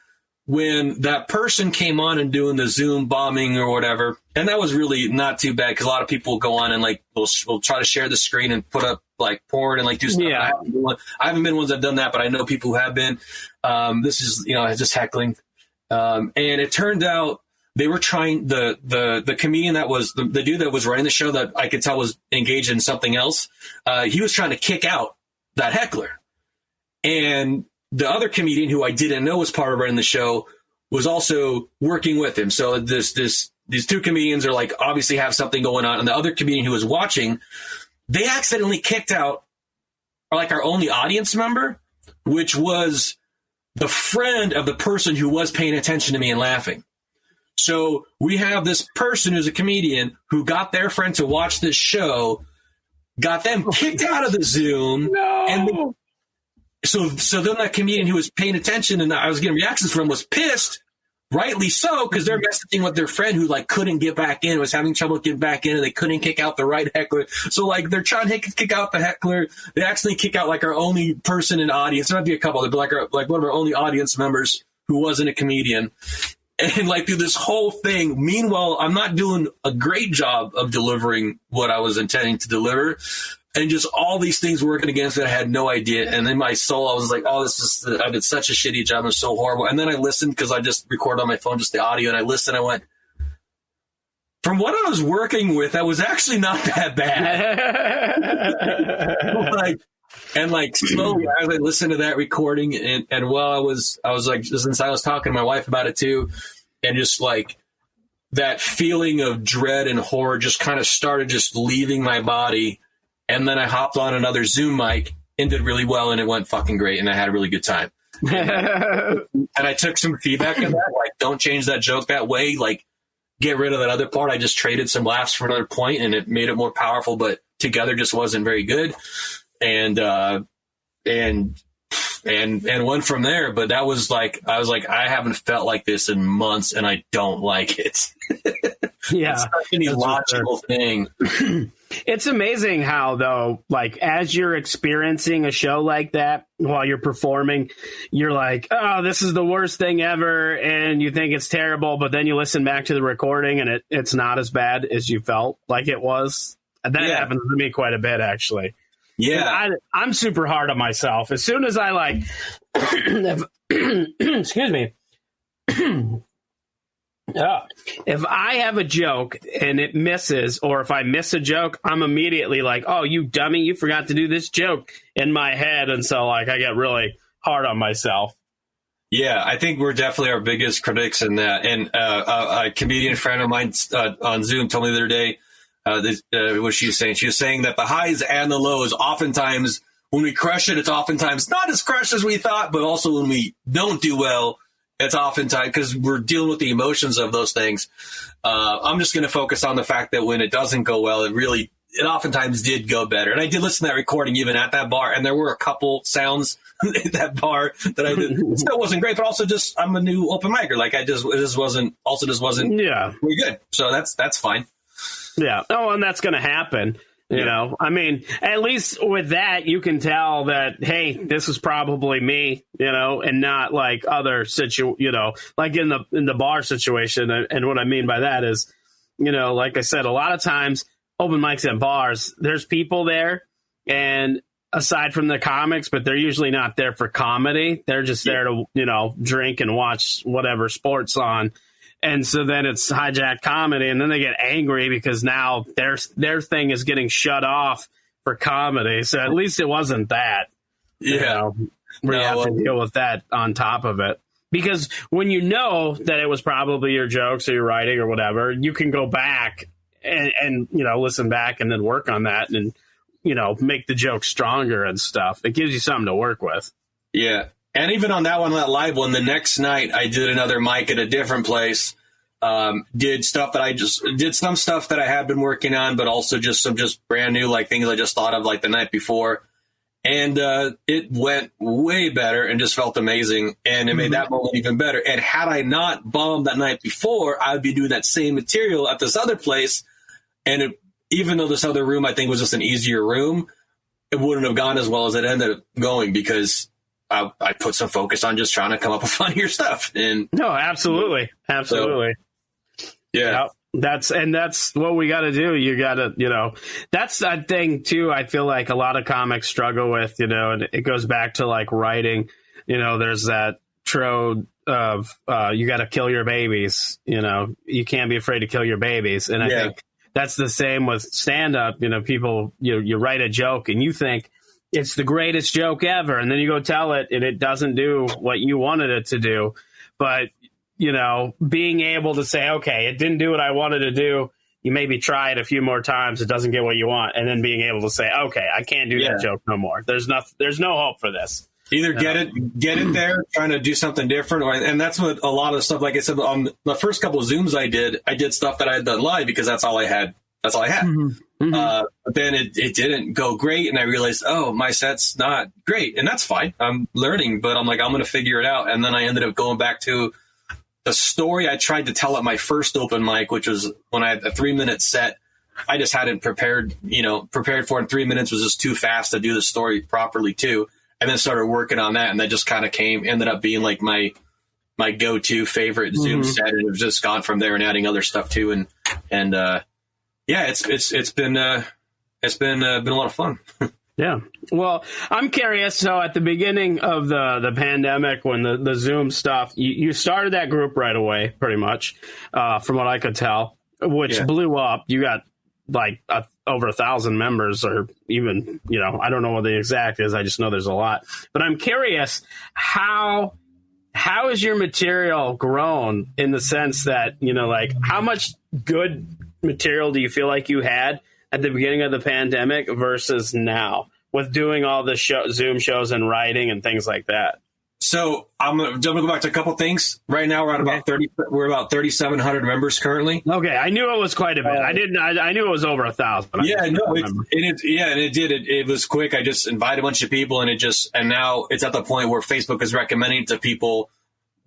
when that person came on and doing the Zoom bombing or whatever, and that was really not too bad because a lot of people will go on and will try to share the screen and put up porn and do stuff. Yeah. I haven't been ones that have done that, but I know people who have been. This is just heckling, and it turned out they were trying the comedian that was the dude that was running the show that I could tell was engaged in something else. He was trying to kick out that heckler, and the other comedian who I didn't know was part of running the show was also working with him. So these two comedians are obviously have something going on, and the other comedian who was watching, they accidentally kicked out our only audience member, which was the friend of the person who was paying attention to me and laughing. So we have this person who's a comedian who got their friend to watch this show, got them kicked out of the Zoom. No. And so then that comedian who was paying attention and I was getting reactions from was pissed, rightly so, because they're messaging with their friend who couldn't get back in, was having trouble getting back in, and they couldn't kick out the right heckler. So they're trying to kick out the heckler. They actually kick out our only person in audience. There might be a couple, but one of our only audience members who wasn't a comedian. And do this whole thing. Meanwhile, I'm not doing a great job of delivering what I was intending to deliver. And just all these things working against it, I had no idea. And in my soul, I was like, oh, I did such a shitty job. I'm so horrible. And then I listened because I just record on my phone, just the audio. And I listened. I went, from what I was working with, that was actually not that bad. Slowly as I listened to that recording and while I was since I was talking to my wife about it too, and just that feeling of dread and horror just kind of started just leaving my body. And then I hopped on another Zoom mic and did really well, and it went fucking great, and I had a really good time. And I took some feedback on that, don't change that joke that way, get rid of that other part. I just traded some laughs for another point, and it made it more powerful, but together just wasn't very good. And went from there. But that was I was I haven't felt like this in months, and I don't like it. Yeah, it's such an illogical thing. It's amazing how, though, as you're experiencing a show like that while you're performing, you're like, oh, this is the worst thing ever, and you think it's terrible, but then you listen back to the recording, and it's not as bad as you felt like it was. That happens to me quite a bit, actually. Yeah. I'm super hard on myself. As soon as I like, excuse me. If I have a joke and it misses, or if I miss a joke, I'm immediately like, oh, you dummy, you forgot to do this joke in my head. And so like I get really hard on myself. Yeah, I think we're definitely our biggest critics in that. And a comedian friend of mine on Zoom told me the other day, what she was saying. She was saying that the highs and the lows, oftentimes when we crush it, it's oftentimes not as crushed as we thought, but also when we don't do well, it's oftentimes because we're dealing with the emotions of those things. I'm just going to focus on the fact that when it doesn't go well, it oftentimes did go better. And I did listen to that recording even at that bar, and there were a couple sounds at that bar that I did. It still wasn't great, but also just I'm a new open micer. Like it just wasn't very good. So that's fine. Yeah. Oh, and that's going to happen. You know, I mean, at least with that, you can tell that, hey, this is probably me, you know, and not like other like in the bar situation. And what I mean by that is, you know, like I said, a lot of times open mics at bars, there's people there, and aside from the comics, but they're usually not there for comedy. They're just there to, you know, drink and watch whatever sport's on. And so then it's hijacked comedy, and then they get angry because now their thing is getting shut off for comedy. So at least it wasn't that. Yeah. You know, where you have to deal with that on top of it. Because when you know that it was probably your jokes or your writing or whatever, you can go back and you know, listen back and then work on that and, you know, make the joke stronger and stuff. It gives you something to work with. Yeah. And even on that one, that live one, the next night I did another mic at a different place. Did some stuff that I had been working on, but also just some brand new, like things I just thought of like the night before. And it went way better and just felt amazing. And it made that moment even better. And had I not bombed that night before, I would be doing that same material at this other place. And even though this other room I think was just an easier room, it wouldn't have gone as well as it ended up going because I put some focus on just trying to come up with funnier stuff. And no, absolutely. So, yeah. That's what we got to do. You got to, you know, that's that thing too. I feel like a lot of comics struggle with, you know, and it goes back to like writing, you know, there's that trope of, you got to kill your babies, you know, you can't be afraid to kill your babies. And I think that's the same with stand up. You know, people, you write a joke and you think it's the greatest joke ever. And then you go tell it and it doesn't do what you wanted it to do. But, you know, being able to say, okay, it didn't do what I wanted to do. You maybe try it a few more times. It doesn't get what you want. And then being able to say, okay, I can't do that joke no more. There's no hope for this. Either get it there, trying to do something different. And that's what a lot of stuff, like I said, on the first couple of Zooms I did stuff that I had done live because that's all I had. But then it didn't go great. And I realized, oh, my set's not great. And that's fine. I'm learning, but I'm like, I'm going to figure it out. And then I ended up going back to the story I tried to tell at my first open mic, which was when I had a 3-minute set. I just hadn't prepared for it. 3 minutes was just too fast to do the story properly too. And then started working on that. And that just kind of ended up being like my go-to favorite Zoom set. And it was just gone from there and adding other stuff too. And it's been a lot of fun. Yeah. Well, I'm curious. So at the beginning of the pandemic, when the Zoom stuff, you started that group right away, pretty much, from what I could tell, which blew up. You got like over 1,000 members, or even, you know, I don't know what the exact is. I just know there's a lot. But I'm curious, how has your material grown in the sense that, you know, like how much good material do you feel like you had at the beginning of the pandemic versus now with doing all the Zoom shows and writing and things like that? So I'm gonna go back to a couple things. Right now we're at about 30. We're about 3,700 members currently. Okay, I knew it was quite a bit. I knew it was over 1,000. Yeah, no, it was quick. I just invited a bunch of people, and now it's at the point where Facebook is recommending to people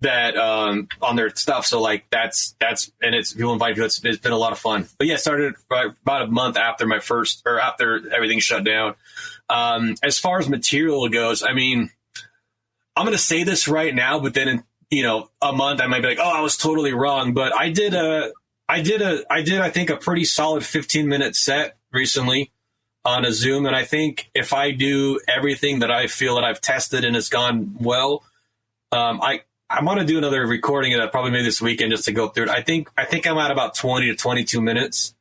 that on their stuff. So like that's people invite people. It's been a lot of fun. But yeah, started about a month after after everything shut down. As far as material goes, I mean, I'm going to say this right now, but then in, a month I might be like, oh, I was totally wrong. But I did I think a pretty solid 15-minute set recently. on a Zoom. And I think if I do everything that I feel that I've tested and has gone well, I want to do another recording of that probably maybe this weekend just to go through it. I think I'm at about 20 to 22 minutes.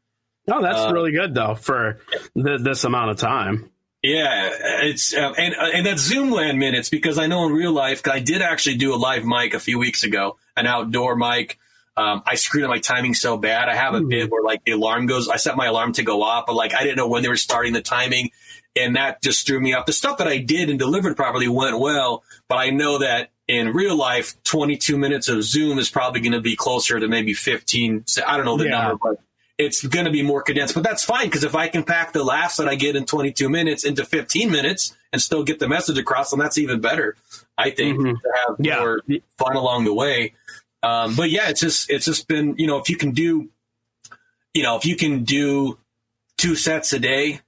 Oh, that's really good though for this amount of time. Yeah, it's and that's Zoomland minutes, because I know in real life, I did actually do a live mic a few weeks ago, an outdoor mic. I screwed up my timing so bad. I have a bit where like the alarm goes, I set my alarm to go off, but like I didn't know when they were starting the timing, and that just threw me off. The stuff that I did and delivered properly went well, but I know that in real life, 22 minutes of Zoom is probably going to be closer to maybe 15. I don't know the number, but it's going to be more condensed. But that's fine, because if I can pack the laughs that I get in 22 minutes into 15 minutes and still get the message across, then that's even better, I think, to have more fun along the way. But yeah, it's just been, if you can do 2 sets a day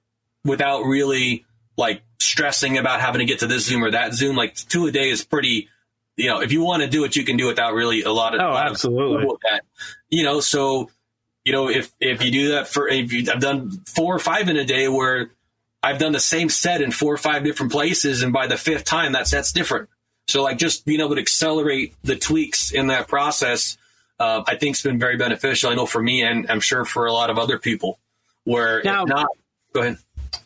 without really like stressing about having to get to this Zoom or that Zoom, like 2 a day is pretty, if you want to do it, you can do it without really a lot of, absolutely. Of that, so, if you do that I've done 4 or 5 in a day where I've done the same set in 4 or 5 different places. And by the 5th time, that set's different. So like just being able to accelerate the tweaks in that process, I think has been very beneficial. I know for me, and I'm sure for a lot of other people, where now, if not, go ahead.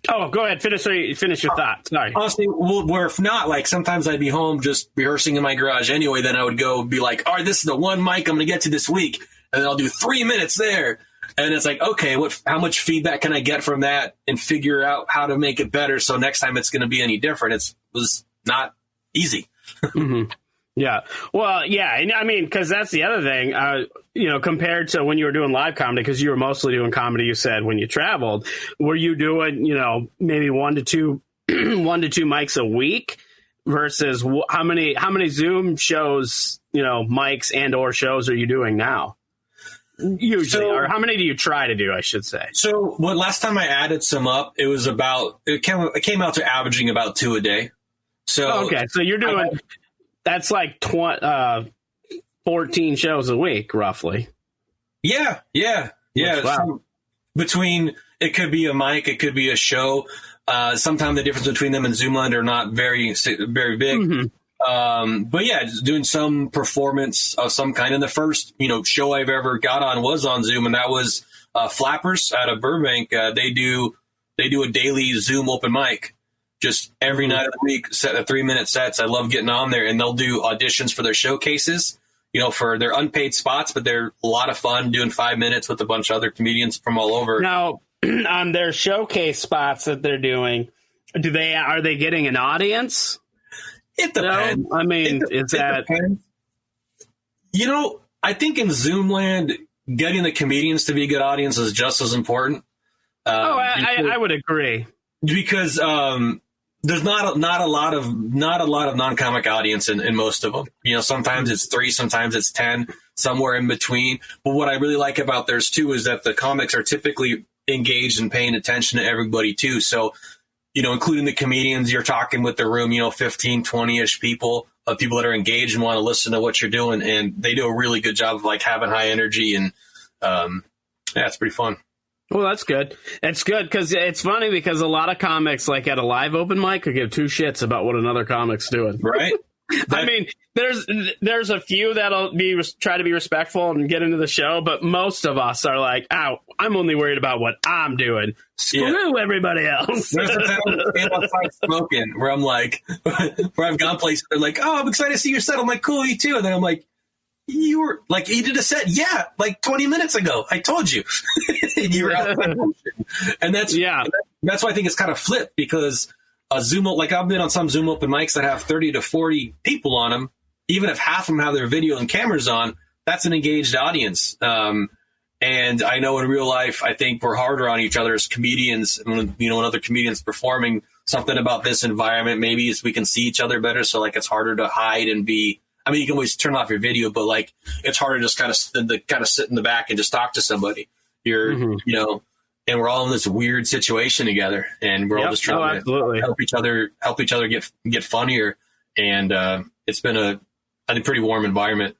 Oh, go ahead. Finish your thought. Sorry. Honestly, where if not, like sometimes I'd be home just rehearsing in my garage anyway. Then I would go be like, all right, this is the one mic I'm going to get to this week. And then I'll do 3 minutes there. And it's like, okay, how much feedback can I get from that and figure out how to make it better so next time it's going to be any different? It was not easy. Yeah. Well, yeah. And I mean, because that's the other thing, compared to when you were doing live comedy, because you were mostly doing comedy, you said, when you traveled, were you doing, maybe 1 to 2 mics a week versus how many Zoom shows, mics and or shows are you doing now? Usually, or how many do you try to do, I should say? So last time I added some up, it came out to averaging about 2 a day. So okay, so you're doing that's like 14 shows a week, roughly. Yeah. Wow. So between, it could be a mic, it could be a show. Sometimes the difference between them and Zoomland are not very, very big. But yeah, just doing some performance of some kind. And the first, show I've ever got on was on Zoom, and that was Flappers out of Burbank. They do a daily Zoom open mic. Just every night of the week, set a 3-minute sets. I love getting on there, and they'll do auditions for their showcases, for their unpaid spots, but they're a lot of fun doing 5 minutes with a bunch of other comedians from all over. Now, on their showcase spots that they're doing, are they getting an audience? It depends. I mean, is that... Depends. I think in Zoomland, getting the comedians to be a good audience is just as important. I would agree. Because there's not a lot of non-comic audience in most of them. Sometimes it's 3, sometimes it's 10, somewhere in between. But what I really like about theirs too is that the comics are typically engaged and paying attention to everybody too. So, including the comedians, you're talking with the room, 15, 20-ish people that are engaged and want to listen to what you're doing. And they do a really good job of like having high energy, and it's pretty fun. Well, that's good. It's good because it's funny because a lot of comics, like at a live open mic, could give 2 shits about what another comic's doing. Right. I mean, there's a few that'll try to be respectful and get into the show, but most of us are like, "Oh, I'm only worried about what I'm doing. Screw everybody else." There's a time outside smoking where I'm like, where I've gone places, they're like, "Oh, I'm excited to see your set." I'm like, "Cool, you too." And then I'm like, "You were like, you did a set, yeah, like 20 minutes ago. I told you." You were out. And that's why I think it's kind of flipped, because a Zoom, like I've been on some Zoom open mics that have 30 to 40 people on them. Even if half of them have their video and cameras on, that's an engaged audience. And I know in real life, I think we're harder on each other as comedians. When other comedians performing, something about this environment maybe is we can see each other better. So like it's harder to hide and be. I mean, you can always turn off your video, but like it's harder to just kind of sit in the back and just talk to somebody. You're, and we're all in this weird situation together, and we're all just trying to help each other get funnier. And it's been a pretty warm environment.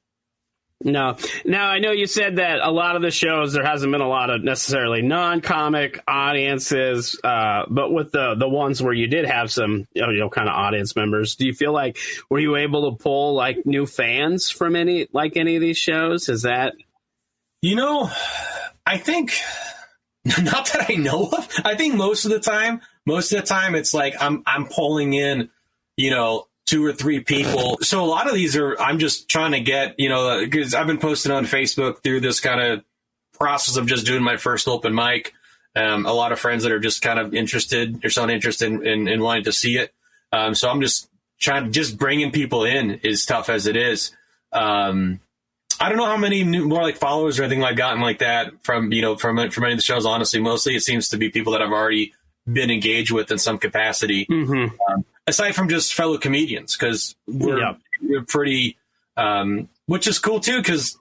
No. Now, I know you said that a lot of the shows, there hasn't been a lot of necessarily non-comic audiences, but with the ones where you did have some, kind of audience members, do you feel like, were you able to pull like new fans from any of these shows? Is that? I think, not that I know of, I think most of the time it's like I'm pulling in, 2 or 3 people. So a lot of these I'm just trying to get, because I've been posting on Facebook through this kind of process of just doing my first open mic. A lot of friends that are just kind of interested or sound interested in wanting to see it. So I'm just trying to bringing people in, as tough as it is. I don't know how many more like followers or anything I've gotten like that from any of the shows. Honestly, mostly it seems to be people that I've already been engaged with in some capacity. Mm-hmm. Aside from just fellow comedians, because we're pretty, which is cool too, because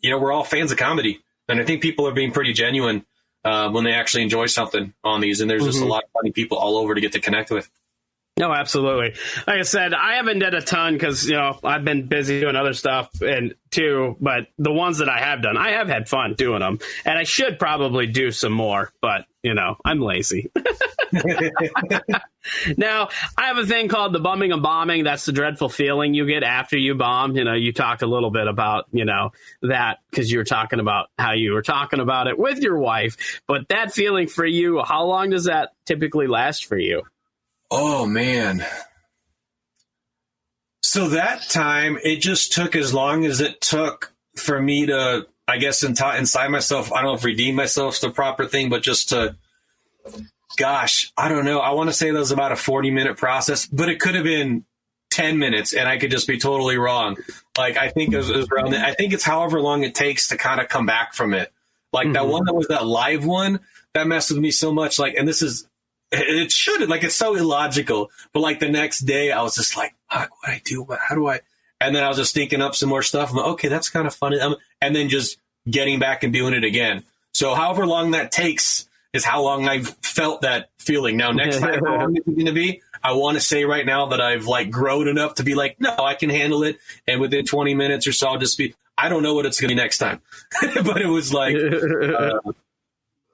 we're all fans of comedy, and I think people are being pretty genuine when they actually enjoy something on these, and there's just a lot of funny people all over to get to connect with. No, absolutely. Like I said, I haven't done a ton because, I've been busy doing other stuff and too, but the ones that I have done, I have had fun doing them, and I should probably do some more, but, I'm lazy. Now, I have a thing called the bumming and bombing. That's the dreadful feeling you get after you bomb. You talked a little bit about, that because you were talking about how you were talking about it with your wife, but that feeling for you, how long does that typically last for you? Oh, man. So that time, it just took as long as it took for me to, I guess, inside myself, I don't know if redeem myself is the proper thing, but just to, gosh, I don't know. I want to say that was about a 40-minute process, but it could have been 10 minutes, and I could just be totally wrong. Like, I think it was around I think it's however long it takes to kind of come back from it. Like, that one that was that live one, that messed with me so much. Like, and this is, it shouldn't, like, it's so illogical. But like the next day, I was just like, what do I do? How do I? And then I was just thinking up some more stuff. I'm like, okay, that's kind of funny. And then just getting back and doing it again. So however long that takes is how long I've felt that feeling. Now, next time, how long is it going to be? I want to say right now that I've like grown enough to be like, no, I can handle it. And within 20 minutes or so, I'll just be, I don't know what it's going to be next time. But it was like,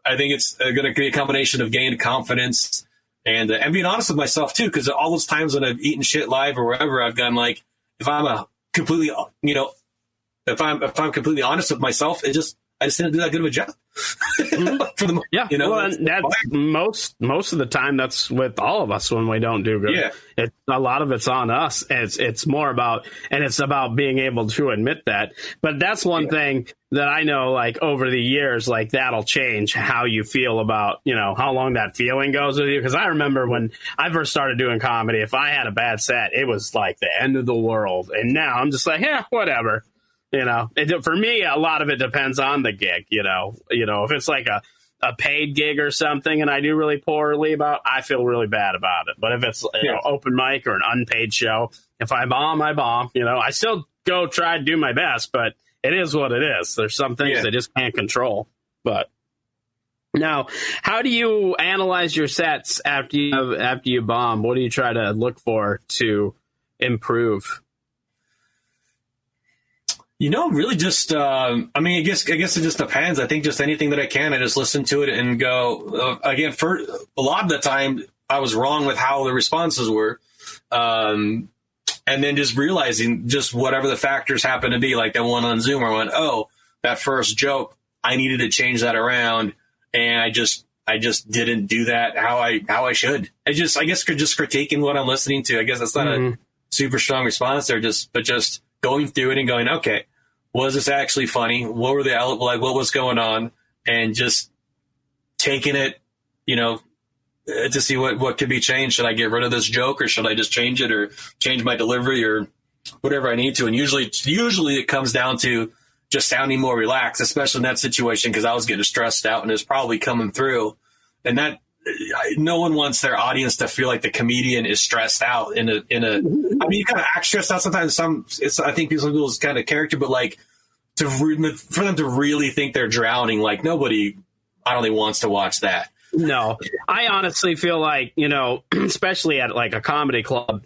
I think it's going to be a combination of gained confidence and being honest with myself too, because all those times when I've eaten shit live or wherever, I've gone like, if I'm completely honest with myself, I just didn't do that good of a job. For the, well, and that's most of the time. That's with all of us when we don't do good. Yeah, a lot of it's on us. It's more about, and it's about being able to admit that. But that's one thing that I know, like over the years, like that'll change how you feel about, how long that feeling goes with you. Because I remember when I first started doing comedy, if I had a bad set, it was like the end of the world. And now I'm just like, whatever. For me, a lot of it depends on the gig. If it's like a paid gig or something, and I do really poorly I feel really bad about it. But if it's open mic or an unpaid show, if I bomb, I bomb. I still go try to do my best, but it is what it is. There's some things I just can't control. But now, how do you analyze your sets after you bomb? What do you try to look for to improve? Really just, I guess it just depends. I think just anything that I can, I just listen to it and go, again, for a lot of the time, I was wrong with how the responses were. And then just realizing just whatever the factors happen to be, like that one on Zoom where I went, oh, that first joke, I needed to change that around. And I just didn't do that how I should. I guess just critiquing what I'm listening to. I guess that's not a super strong response there, but just going through it and going, okay, was this actually funny? What were what was going on? And just taking it, to see what could be changed. Should I get rid of this joke, or should I just change it, or change my delivery, or whatever I need to? And usually it comes down to just sounding more relaxed, especially in that situation, because I was getting stressed out and it's probably coming through. And that, no one wants their audience to feel like the comedian is stressed out in a. I mean, you kind of act stressed out sometimes. I think people's kind of character, but like for them to really think they're drowning, like nobody, I don't think wants to watch that. No, I honestly feel like, especially at like a comedy club,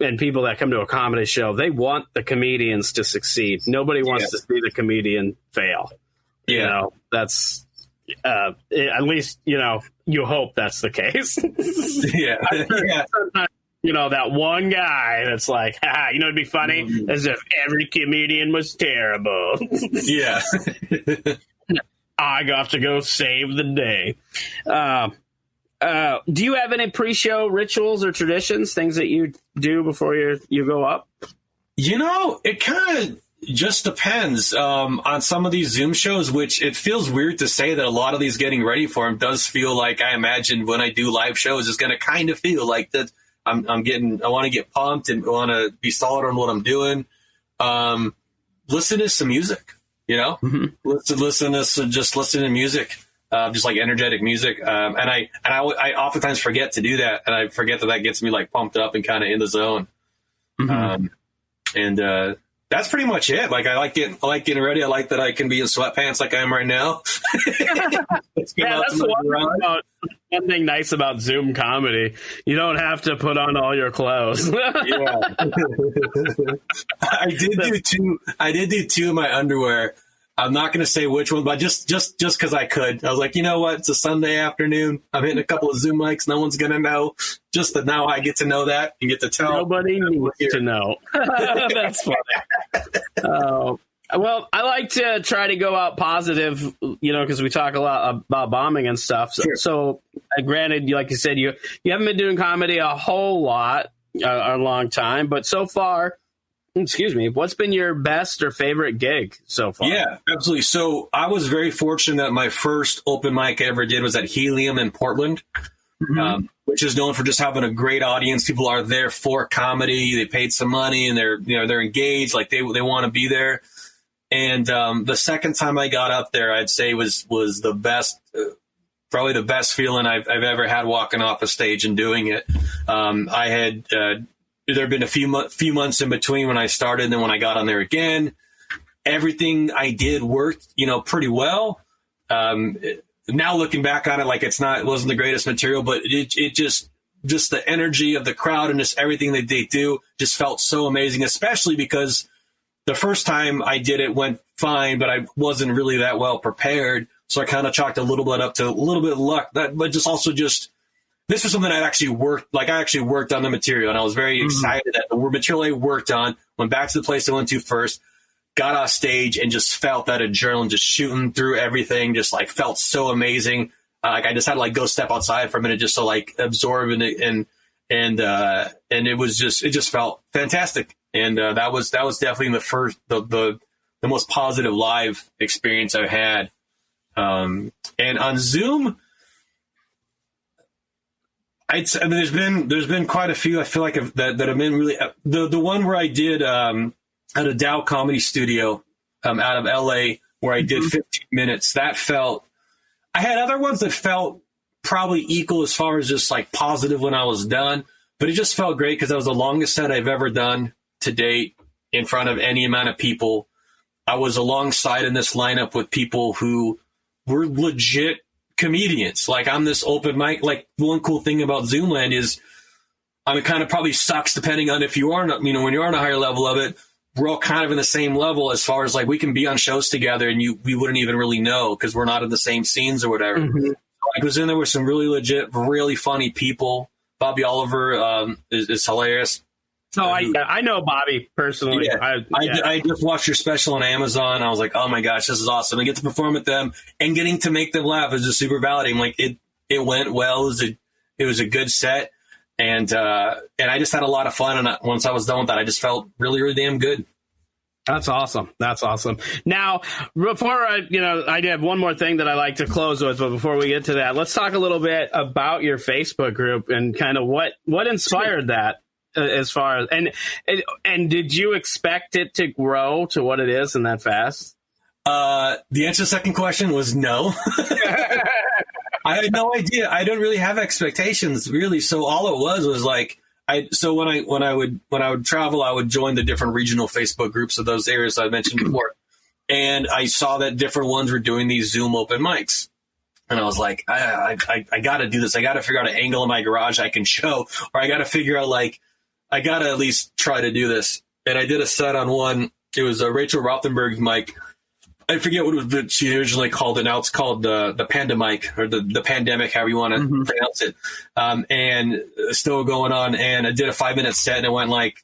and people that come to a comedy show, they want the comedians to succeed. Nobody wants to see the comedian fail. Yeah. You know, that's at least, you know, you hope that's the case. Sometimes, you know, that one guy that's like, you know, it'd be funny as if every comedian was terrible. Yeah. I got to go save the day. Do you have any pre-show rituals or traditions, things that you do before you go up? You know, it kind of just depends on some of these Zoom shows, which it feels weird to say that a lot of these getting ready for them does feel like I imagine when I do live shows is going to kind of feel like that I want to get pumped and want to be solid on what I'm doing. Listen to some music, you know, listen to music. Just like energetic music. And I oftentimes forget to do that. And I forget that gets me like pumped up and kind of in the zone. That's pretty much it. Like I like getting ready. I like that I can be in sweatpants like I am right now. That's one thing nice about Zoom comedy. You don't have to put on all your clothes. I did do two of my underwear. I'm not going to say which one, but just because I could. I was like, you know what? It's a Sunday afternoon. I'm hitting a couple of Zoom mics. No one's going to know. Just that now I get to know that and get to tell. Nobody needs to know. That's funny. Well, I like to try to go out positive, you know, because we talk a lot about bombing and stuff. So granted, like you said, you haven't been doing comedy a whole lot, a long time, but so far, excuse me, what's been your best or favorite gig so far? Yeah, absolutely. So I was very fortunate that my first open mic I ever did was at Helium in Portland, which is known for just having a great audience. People are there for comedy. They paid some money and they're engaged. Like they want to be there. And the second time I got up there, I'd say was the best, probably the best feeling I've ever had walking off a stage and doing it. I had there had been a few months in between when I started and then when I got on there again. Everything I did worked, you know, pretty well. Now looking back on it, like it wasn't the greatest material, but it just the energy of the crowd and just everything that they do just felt so amazing, especially because the first time I did it went fine, but I wasn't really that well prepared. So I kind of chalked a little bit up to a little bit of luck, but just this was something I actually worked on the material, and I was very excited that the material I worked on, went back to the place I went to first, got off stage, and just felt that adrenaline just shooting through everything, just like felt so amazing. Like I just had to like go step outside for a minute just to like absorb it, and it just felt fantastic. And that was definitely the most positive live experience I've had. And on Zoom, there's been quite a few. I feel like that have been really the one where I did at a Dow Comedy Studio out of LA where I did 15 minutes. That felt. I had other ones that felt probably equal as far as just like positive when I was done, but it just felt great because that was the longest set I've ever done to date in front of any amount of people. I was alongside in this lineup with people who were legit comedians. Like I'm this open mic. Like one cool thing about Zoomland is, it kind of probably sucks depending on if you are, when you're on a higher level of it, we're all kind of in the same level as far as like we can be on shows together and we wouldn't even really know because we're not in the same scenes or whatever. I was in there with some really legit, really funny people. Bobby Oliver is hilarious. Oh, I know Bobby personally. Yeah. I just watched your special on Amazon. I was like, oh my gosh, this is awesome. I get to perform with them and getting to make them laugh is just super validating. Like it went well. It was a good set. And I just had a lot of fun. And once I was done with that, I just felt really, really damn good. That's awesome. That's awesome. Now, before I have one more thing that I like to close with, but before we get to that, let's talk a little bit about your Facebook group and kind of what inspired that. As far as and did you expect it to grow to what it is and that fast? The answer to the second question was no. I had no idea. I don't really have expectations really. So all it was like when I would travel, I would join the different regional Facebook groups of those areas I mentioned before, and I saw that different ones were doing these Zoom open mics. And I was like, I got to do this. I got to figure out an angle in my garage I can show, or I got to figure out like I got to at least try to do this. And I did a set on one. It was a Rachel Rothenberg mic. I forget what she originally called it. Now it's called the Panda mic, or the pandemic, however you want to pronounce it. And still going on. And I did a 5-minute set, and it went like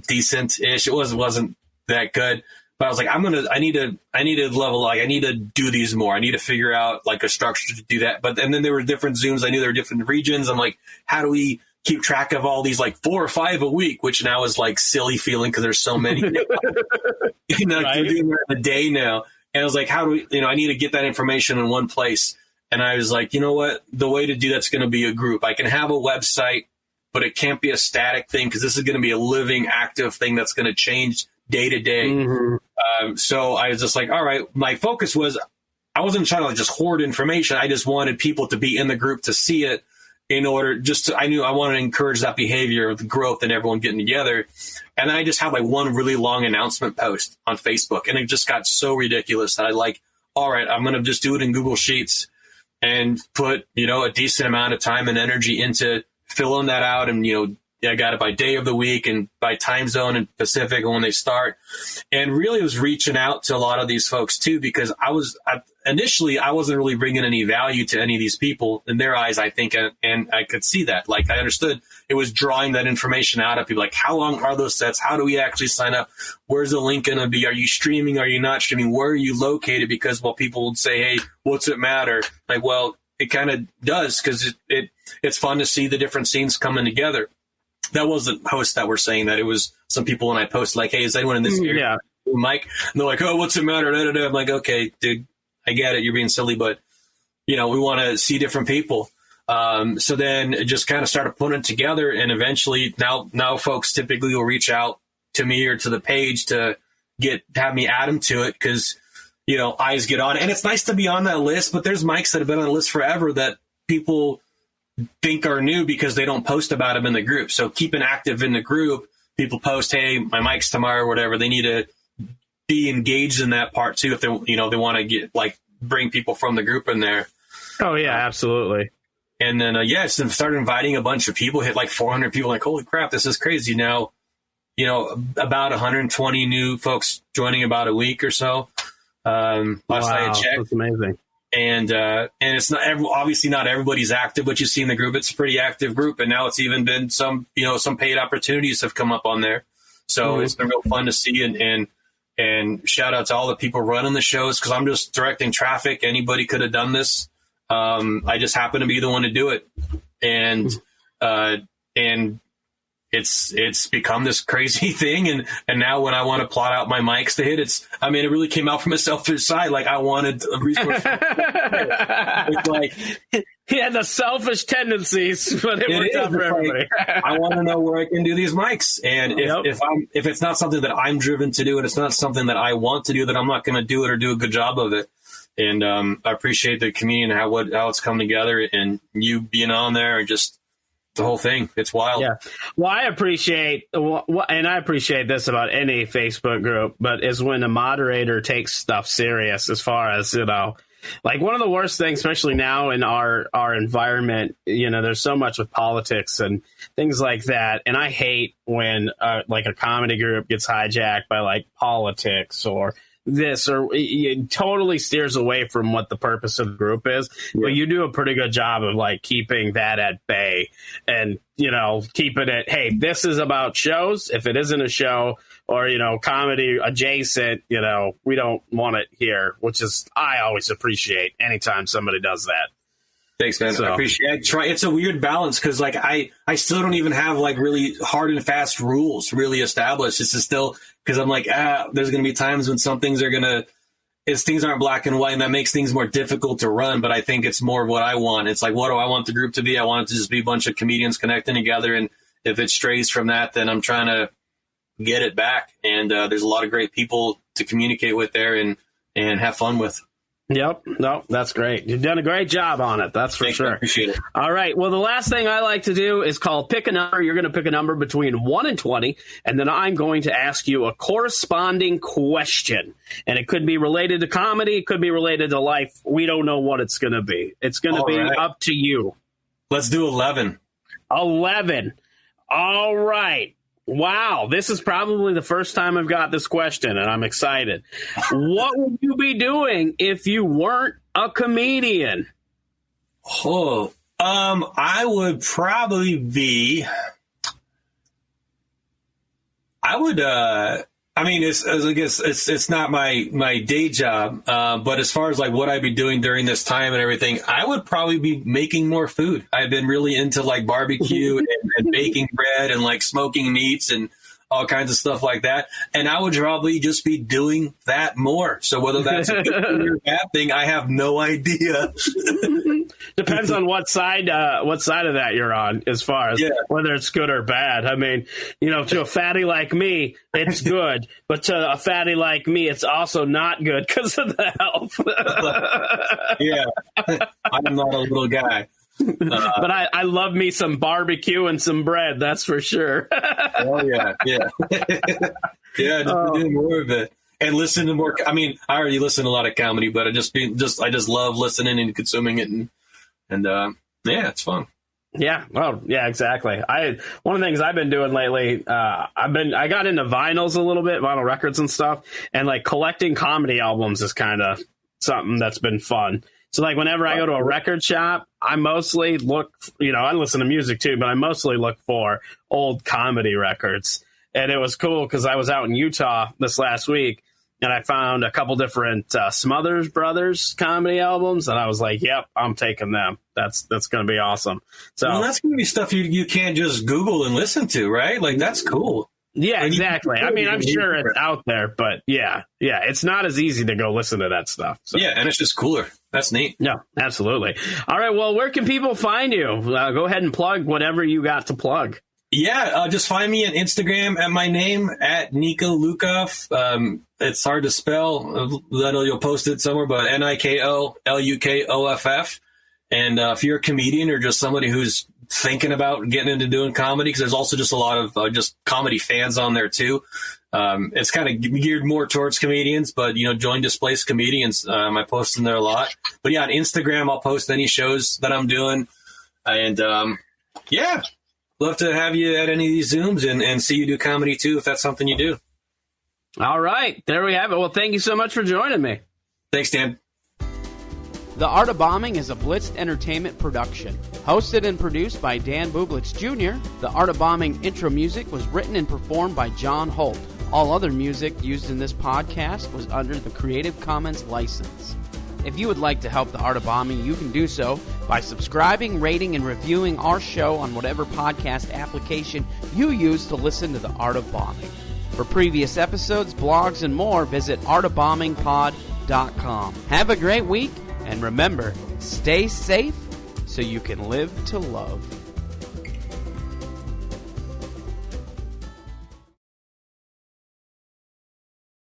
decent-ish. It wasn't that good. But I was like, I need to level, like, I need to do these more. I need to figure out like a structure to do that. But and then there were different Zooms. I knew there were different regions. I'm like, how do we keep track of all these, like 4 or 5 a week, which now is like silly feeling because there's so many. Right? They're doing that in a day now. And I was like, how do we, I need to get that information in one place. And I was like, you know what? The way to do that's going to be a group. I can have a website, but it can't be a static thing because this is going to be a living, active thing that's going to change day to day. So I was just like, all right, my focus was, I wasn't trying to like just hoard information. I just wanted people to be in the group to see it in order I knew I wanted to encourage that behavior of the growth and everyone getting together. And then I just had like one really long announcement post on Facebook, and it just got so ridiculous that I like, all right, I'm going to just do it in Google Sheets and put, a decent amount of time and energy into filling that out. And, I got it by day of the week and by time zone and Pacific and when they start. And really was reaching out to a lot of these folks too, because initially I wasn't really bringing any value to any of these people in their eyes, I think. And I could see that. Like, I understood it was drawing that information out of people. Like, how long are those sets? How do we actually sign up? Where's the link going to be? Are you streaming? Are you not streaming? Where are you located? Because, people would say, hey, what's it matter? Like, well, it kind of does, because it's fun to see the different scenes coming together. That wasn't hosts that were saying that. It was some people when I posted, like, hey, is anyone in this area? Yeah. Mike? And they're like, oh, what's it matter? Da, da, da. I'm like, okay, dude, I get it. You're being silly, but, we want to see different people. So then it just kind of started putting it together. And eventually now folks typically will reach out to me or to the page to have me add them to it because, eyes get on. And it's nice to be on that list, but there's mics that have been on the list forever that people think are new because they don't post about them in the group. So keeping active in the group, people post, hey, my mic's tomorrow or whatever. They need to be engaged in that part too if they they want to get bring people from the group in there. Oh yeah, absolutely. And then so started inviting a bunch of people, hit like 400 people. Like, holy crap, this is crazy. Now, about 120 new folks joining about a week or so. Last night I checked. That's amazing. And it's not obviously not everybody's active, but you see in the group, it's a pretty active group. And now it's even been some paid opportunities have come up on there. So it's been real fun to see. And shout out to all the people running the shows, because I'm just directing traffic. Anybody could have done this. I just happen to be the one to do it. And it's become this crazy thing. And now when I want to plot out my mics to hit, it really came out from a selfish side. Like, I wanted a resource. It's like, he had the selfish tendencies, but it worked out for everybody. I want to know where I can do these mics. And if it's not something that I'm driven to do, and it's not something that I want to do, then I'm not going to do it or do a good job of it. And I appreciate the community and how it's come together, and you being on there, and just the whole thing. It's wild. Yeah. Well, I appreciate this about any Facebook group, but is when a moderator takes stuff serious, as far as, like, one of the worst things, especially now in our environment, there's so much with politics and things like that. And I hate when like a comedy group gets hijacked by like politics or this, or it totally steers away from what the purpose of the group is. Yeah. But you do a pretty good job of like keeping that at bay and, keeping it, hey, this is about shows. If it isn't a show or, comedy adjacent, we don't want it here, which is, I always appreciate anytime somebody does that. Thanks, man. So, I appreciate it. It's a weird balance because, like, I still don't even have, like, really hard and fast rules really established. It's just still because I'm like, there's going to be times when some things are going to, things aren't black and white, and that makes things more difficult to run. But I think it's more of what I want. It's like, what do I want the group to be? I want it to just be a bunch of comedians connecting together. And if it strays from that, then I'm trying to get it back. And there's a lot of great people to communicate with there and have fun with. Yep. No, that's great. You've done a great job on it. That's for sure. I appreciate it. All right. Well, the last thing I like to do is called pick a number. You're going to pick a number between 1 and 20, and then I'm going to ask you a corresponding question. And it could be related to comedy. It could be related to life. We don't know what it's going to be. It's going to be up to you. Let's do 11. 11. All right. Wow, this is probably the first time I've got this question, and I'm excited. What would you be doing if you weren't a comedian? Oh, I would probably be. I would. I mean, I guess it's not my day job, but as far as like what I'd be doing during this time and everything, I would probably be making more food. I've been really into like barbecue and baking bread and like smoking meats and all kinds of stuff like that. And I would probably just be doing that more. So whether that's a good thing or a bad thing, I have no idea. Depends on what side of that you're on, as far as whether it's good or bad. I mean, to a fatty like me, it's good, but to a fatty like me, it's also not good because of the health. Yeah, I'm not a little guy. But I love me some barbecue and some bread, that's for sure. Oh yeah. Just doing more of it and listen to more. I mean, I already listen to a lot of comedy, but I just love listening and consuming it, and it's fun. Yeah, well, yeah, exactly. One of the things I've been doing lately, I got into vinyls a little bit, vinyl records and stuff, and like collecting comedy albums is kind of something that's been fun. So like whenever I go to a record shop, I mostly look, I listen to music too, but I mostly look for old comedy records. And it was cool because I was out in Utah this last week and I found a couple different Smothers Brothers comedy albums. And I was like, yep, I'm taking them. That's going to be awesome. So that's going to be stuff you can't just Google and listen to, right? Like that's cool. Yeah, exactly. I mean, I'm sure it's out there, but yeah, it's not as easy to go listen to that stuff. So. Yeah, and it's just cooler. That's neat. No, absolutely. All right, well, where can people find you? Go ahead and plug whatever you got to plug. Yeah, just find me on Instagram at my name, at Niko Lukoff. It's hard to spell. You'll post it somewhere, but NIKOLUKOFF. And if you're a comedian or just somebody who's thinking about getting into doing comedy, because there's also just a lot of just comedy fans on there too. It's kind of geared more towards comedians, but join Displaced Comedians. I post in there a lot. But yeah, on Instagram, I'll post any shows that I'm doing. And love to have you at any of these Zooms and see you do comedy too, if that's something you do. All right, there we have it. Well, thank you so much for joining me. Thanks, Dan. The Art of Bombing is a Blitzed Entertainment production. Hosted and produced by Dan Bublitz Jr., The Art of Bombing intro music was written and performed by John Holt. All other music used in this podcast was under the Creative Commons license. If you would like to help The Art of Bombing, you can do so by subscribing, rating, and reviewing our show on whatever podcast application you use to listen to The Art of Bombing. For previous episodes, blogs, and more, visit artofbombingpod.com. Have a great week. And remember, stay safe so you can live to love.